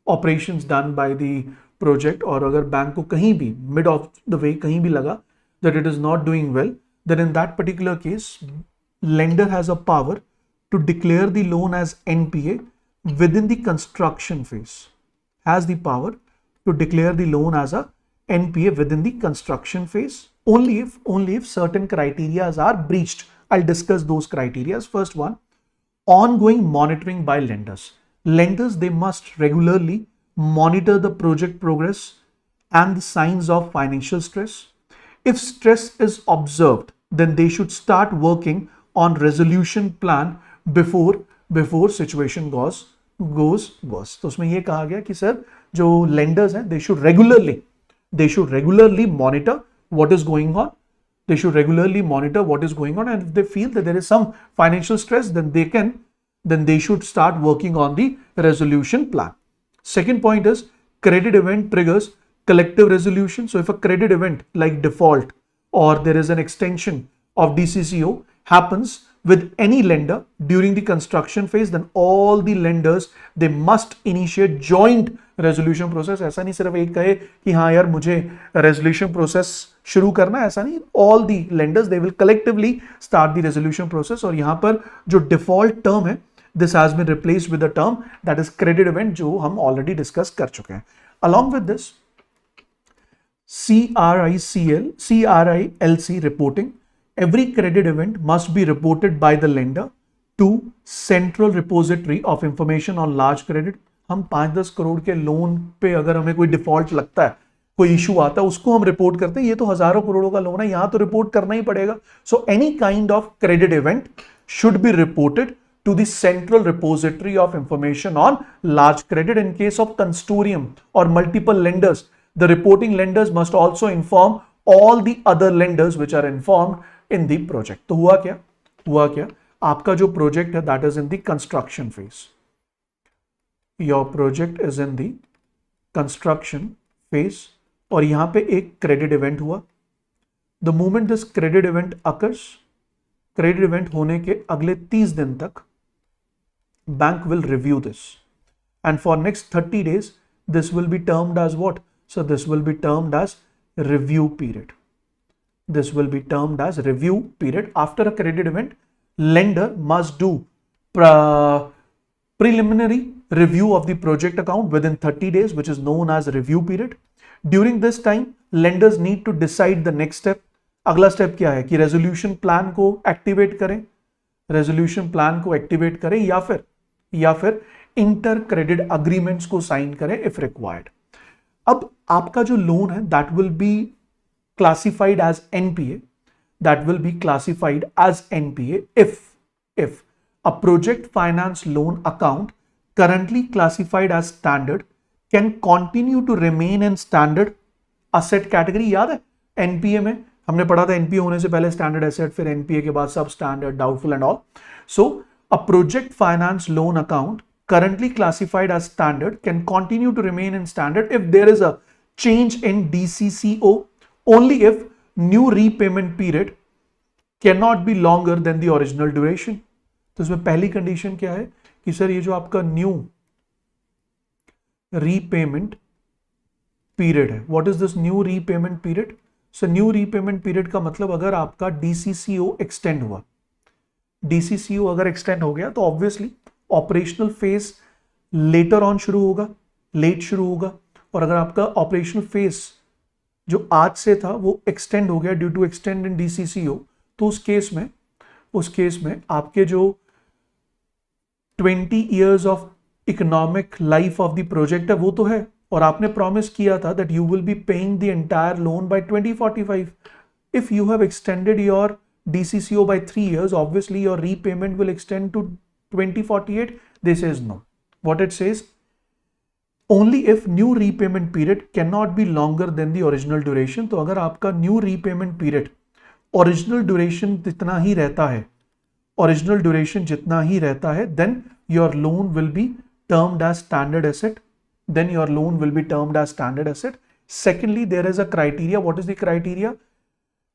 operations done by the project, और अगर bank को कहीं भी mid of the way कहीं भी लगा that it is not doing well, then in that particular case, lender has a power to declare the loan as NPA within the construction phase. Has the power to declare the loan as a NPA within the construction phase only if certain criteria are breached. I'll discuss those criteria. First one, ongoing monitoring by lenders. Lenders, they must regularly monitor the project progress and the signs of financial stress. If stress is observed, then they should start working on resolution plan before situation goes worse. तो उसमें ये कहा गया कि sir जो lenders हैं, they should regularly monitor what is going on. They should regularly monitor what is going on, and if they feel that there is some financial stress, then they should start working on the resolution plan. Second point is credit event triggers collective resolution. So if a credit event like default or there is an extension of DCCO happens with any lender during the construction phase, then all the lenders, they must initiate joint resolution process. ऐसा नहीं सिर्फ एक कहे कि हाँ यार मुझे resolution process शुरू करना है, ऐसा नहीं. All the lenders, they will collectively start the resolution process. और यहाँ पर जो default term है, this has been replaced with a term that is credit event, जो हम already discuss कर चुके हैं. Along with this, CRILC reporting. Every credit event must be reported by the lender to central repository of information on large credit. हम 5-10 करोड़ के loan पे अगर हमें कोई डिफॉल्ट लगता है, कोई इशू आता है, उसको हम रिपोर्ट करते हैं. ये तो हजारों करोड़ों का लोन है, यहां तो रिपोर्ट करना ही पड़ेगा. So any kind of credit event should be reported to the central repository of information on large credit. In case of consortium or multiple lenders, the reporting lenders must also inform all the other lenders which are informed in the project. तो हुआ क्या आपका जो project है, that is in the construction phase. Your project is in the construction phase और यहाँ पे एक credit event हुआ. The moment this credit event occurs, credit event होने के अगले 30 दिन तक bank will review this, and for next 30 days this will be termed as what? So this will be termed as review period. This will be termed as review period. After a credit event, lender must do preliminary review of the project account within 30 days, which is known as review period. During this time, lenders need to decide the next step. अगला step क्या है कि resolution plan को activate करें, या फिर inter credit agreements को sign करें इफ रिक्वायर्ड. अब आपका जो लोन है, that will be classified as NPA, if a project finance loan account currently classified as standard can continue to remain in standard asset category. याद है NPA में हमने पढ़ा था, एनपीए होने से पहले स्टैंडर्ड एसेट, फिर एनपीए के बाद सब standard, doubtful and all. So a project finance loan account currently classified as standard can continue to remain in standard if there is a change in DCCO, only if new repayment period cannot be longer than the original duration. तो इसमें पहली condition क्या है कि sir ये जो आपका new repayment period है, what is this new repayment period? So new repayment period का मतलब अगर आपका डीसीसीओ एक्सटेंड हुआ, डीसीसीओ अगर एक्सटेंड हो गया तो obviously operational phase later on शुरू होगा, लेट शुरू होगा. और अगर आपका ऑपरेशनल फेज जो आज से था वो एक्सटेंड हो गया ड्यू टू एक्सटेंड इन डीसीसीओ, तो उस केस में आपके जो 20 years of economic life of the project है वो तो है, और आपने प्रॉमिस किया था that you will be paying the entire loan by 2045. If you have extended your DCCO by 3 years, obviously your repayment will extend to 2048. This says no. What it says, only if new repayment period cannot be longer than the original duration. तो अगर आपका new repayment period original duration जितना ही रहता है, then your loan will be termed as standard asset. Secondly, there is a criteria. What is the criteria?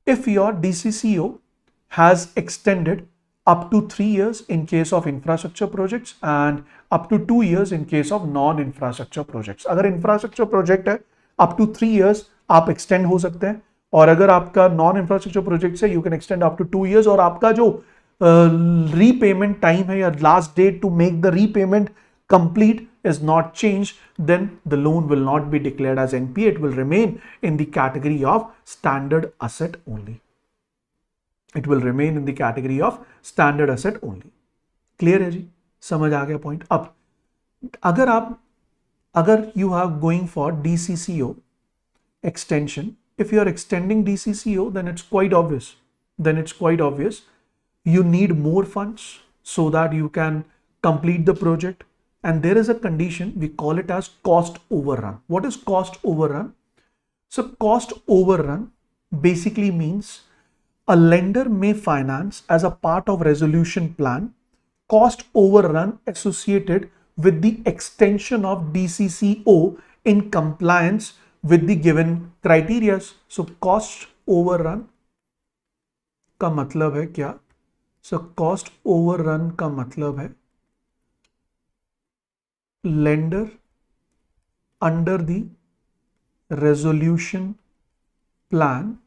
If your DCCO has extended up to 3 years in case of infrastructure projects and up to 2 years in case of non-infrastructure projects. अगर infrastructure project है up to 3 years आप extend हो सकते हैं, और अगर आपका non-infrastructure project है you can extend up to 2 years, और आपका जो repayment time है या last date to make the repayment complete is not changed, then the loan will not be declared as NPA. It will remain in the category of standard asset only. It will remain in the category of standard asset only. Clear है जी? समझ आ गया point. अब अगर आप अगर you are going for DCCO extension, if you are extending DCCO, then it's quite obvious. You need more funds so that you can complete the project. And there is a condition, we call it as cost overrun. What is cost overrun? So cost overrun basically means a lender may finance as a part of resolution plan cost overrun associated with the extension of DCCO in compliance with the given criteria. So cost overrun का मतलब है क्या? So cost overrun का मतलब है lender under the resolution plan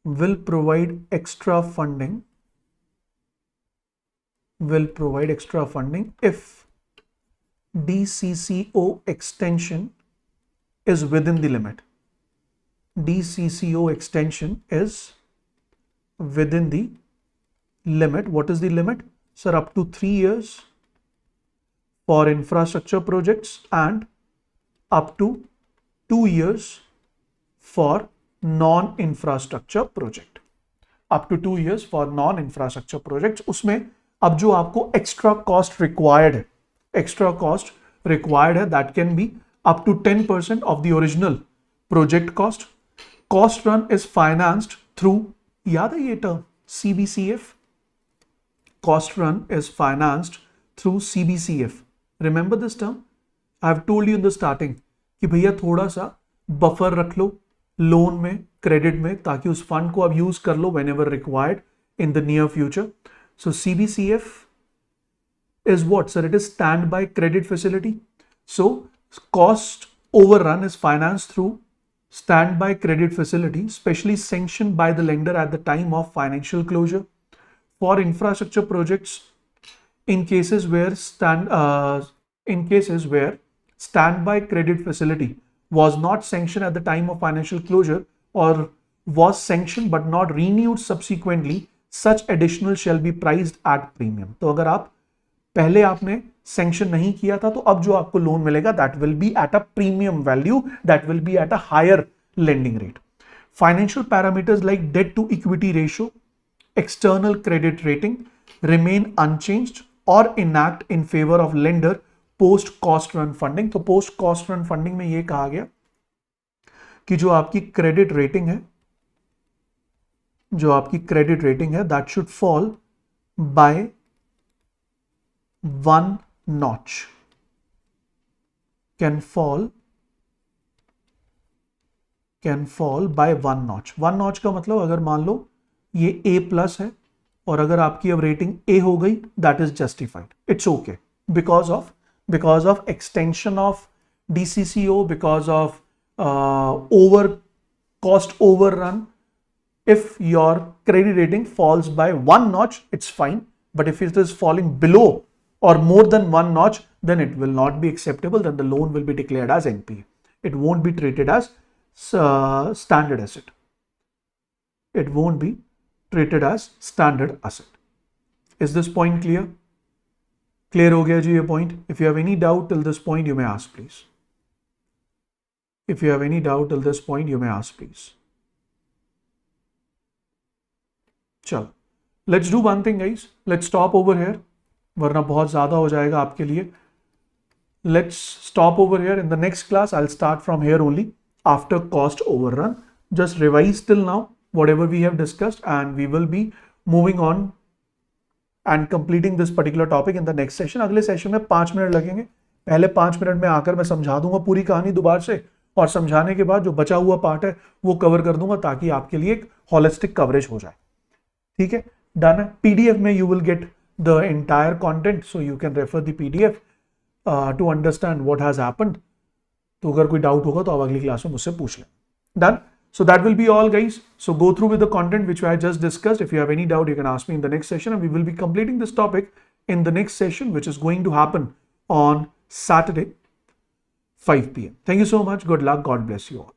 will provide extra funding if DCCO extension is within the limit. DCCO extension is within the limit. What is the limit? Sir, up to 3 years for infrastructure projects and up to 2 years for non-infrastructure project. Up to 2 years for non-infrastructure projects. उसमें अब जो आपको extra cost required है, that can be up to 10% of the original project cost. Cost run is financed through, याद है ये term, CBCF. Cost run is financed through CBCF. Remember this term? I have told you in the starting कि भैया थोड़ा सा buffer रख लो loan में, credit में, ताकि उस फंड को आप यूज कर लो whenever required in the near future. So CBCF is what, sir? It is standby credit facility. So cost overrun is financed through standby credit facility, specially sanctioned by the lender at the time of financial closure. For infrastructure projects, in cases where standby credit facility was not sanctioned at the time of financial closure or was sanctioned but not renewed subsequently, such additional shall be priced at premium. तो अगर आप पहले आपने sanction नहीं किया था तो अब जो आपको लोन मिलेगा that will be at a premium value, that will be at a higher lending rate. Financial parameters like debt to equity ratio, external credit rating remain unchanged or enact in favor of lender post cost run funding. तो post cost run funding में ये कहा गया कि जो आपकी credit rating है, that should fall by 1 notch. Can fall by 1 notch. 1 notch का मतलब अगर मान लो ये A plus है और अगर आपकी अब रेटिंग A हो गई, that is justified. It's okay because of extension of DCCO, because of cost overrun. If your credit rating falls by 1 notch, it's fine. But if it is falling below or more than 1 notch, then it will not be acceptable. Then the loan will be declared as NPA. It won't be treated as standard asset. It won't be treated as standard asset. Is this point clear? Clear हो गया जी ये point? If you have any doubt till this point, you may ask, please. If you have any doubt till this point, you may ask, please. चलो, let's do one thing, guys. Let's stop over here. वरना बहुत ज़्यादा हो जाएगा आपके लिए. Let's stop over here. In the next class, I'll start from here only after cost overrun. Just revise till now whatever we have discussed, and we will be moving on and completing this particular topic in the next session. अगले session में 5 minute लगेंगे. पहले 5 minute में आकर मैं समझा दूंगा पूरी कहानी दोबारा से, और समझाने के बाद जो बचा हुआ पार्ट है वो कवर कर दूंगा ताकि आपके लिए एक होलिस्टिक कवरेज हो जाए. ठीक है, डन है. पीडीएफ में you will get the entire content, so you can refer the PDF to understand what has happened. तो अगर कोई डाउट होगा तो आप अगली क्लास में मुझसे पूछ लें. Done. So that will be all, guys. So go through with the content which I just discussed. If you have any doubt, you can ask me in the next session, and we will be completing this topic in the next session, which is going to happen on Saturday, 5 p.m. Thank you so much. Good luck. God bless you all.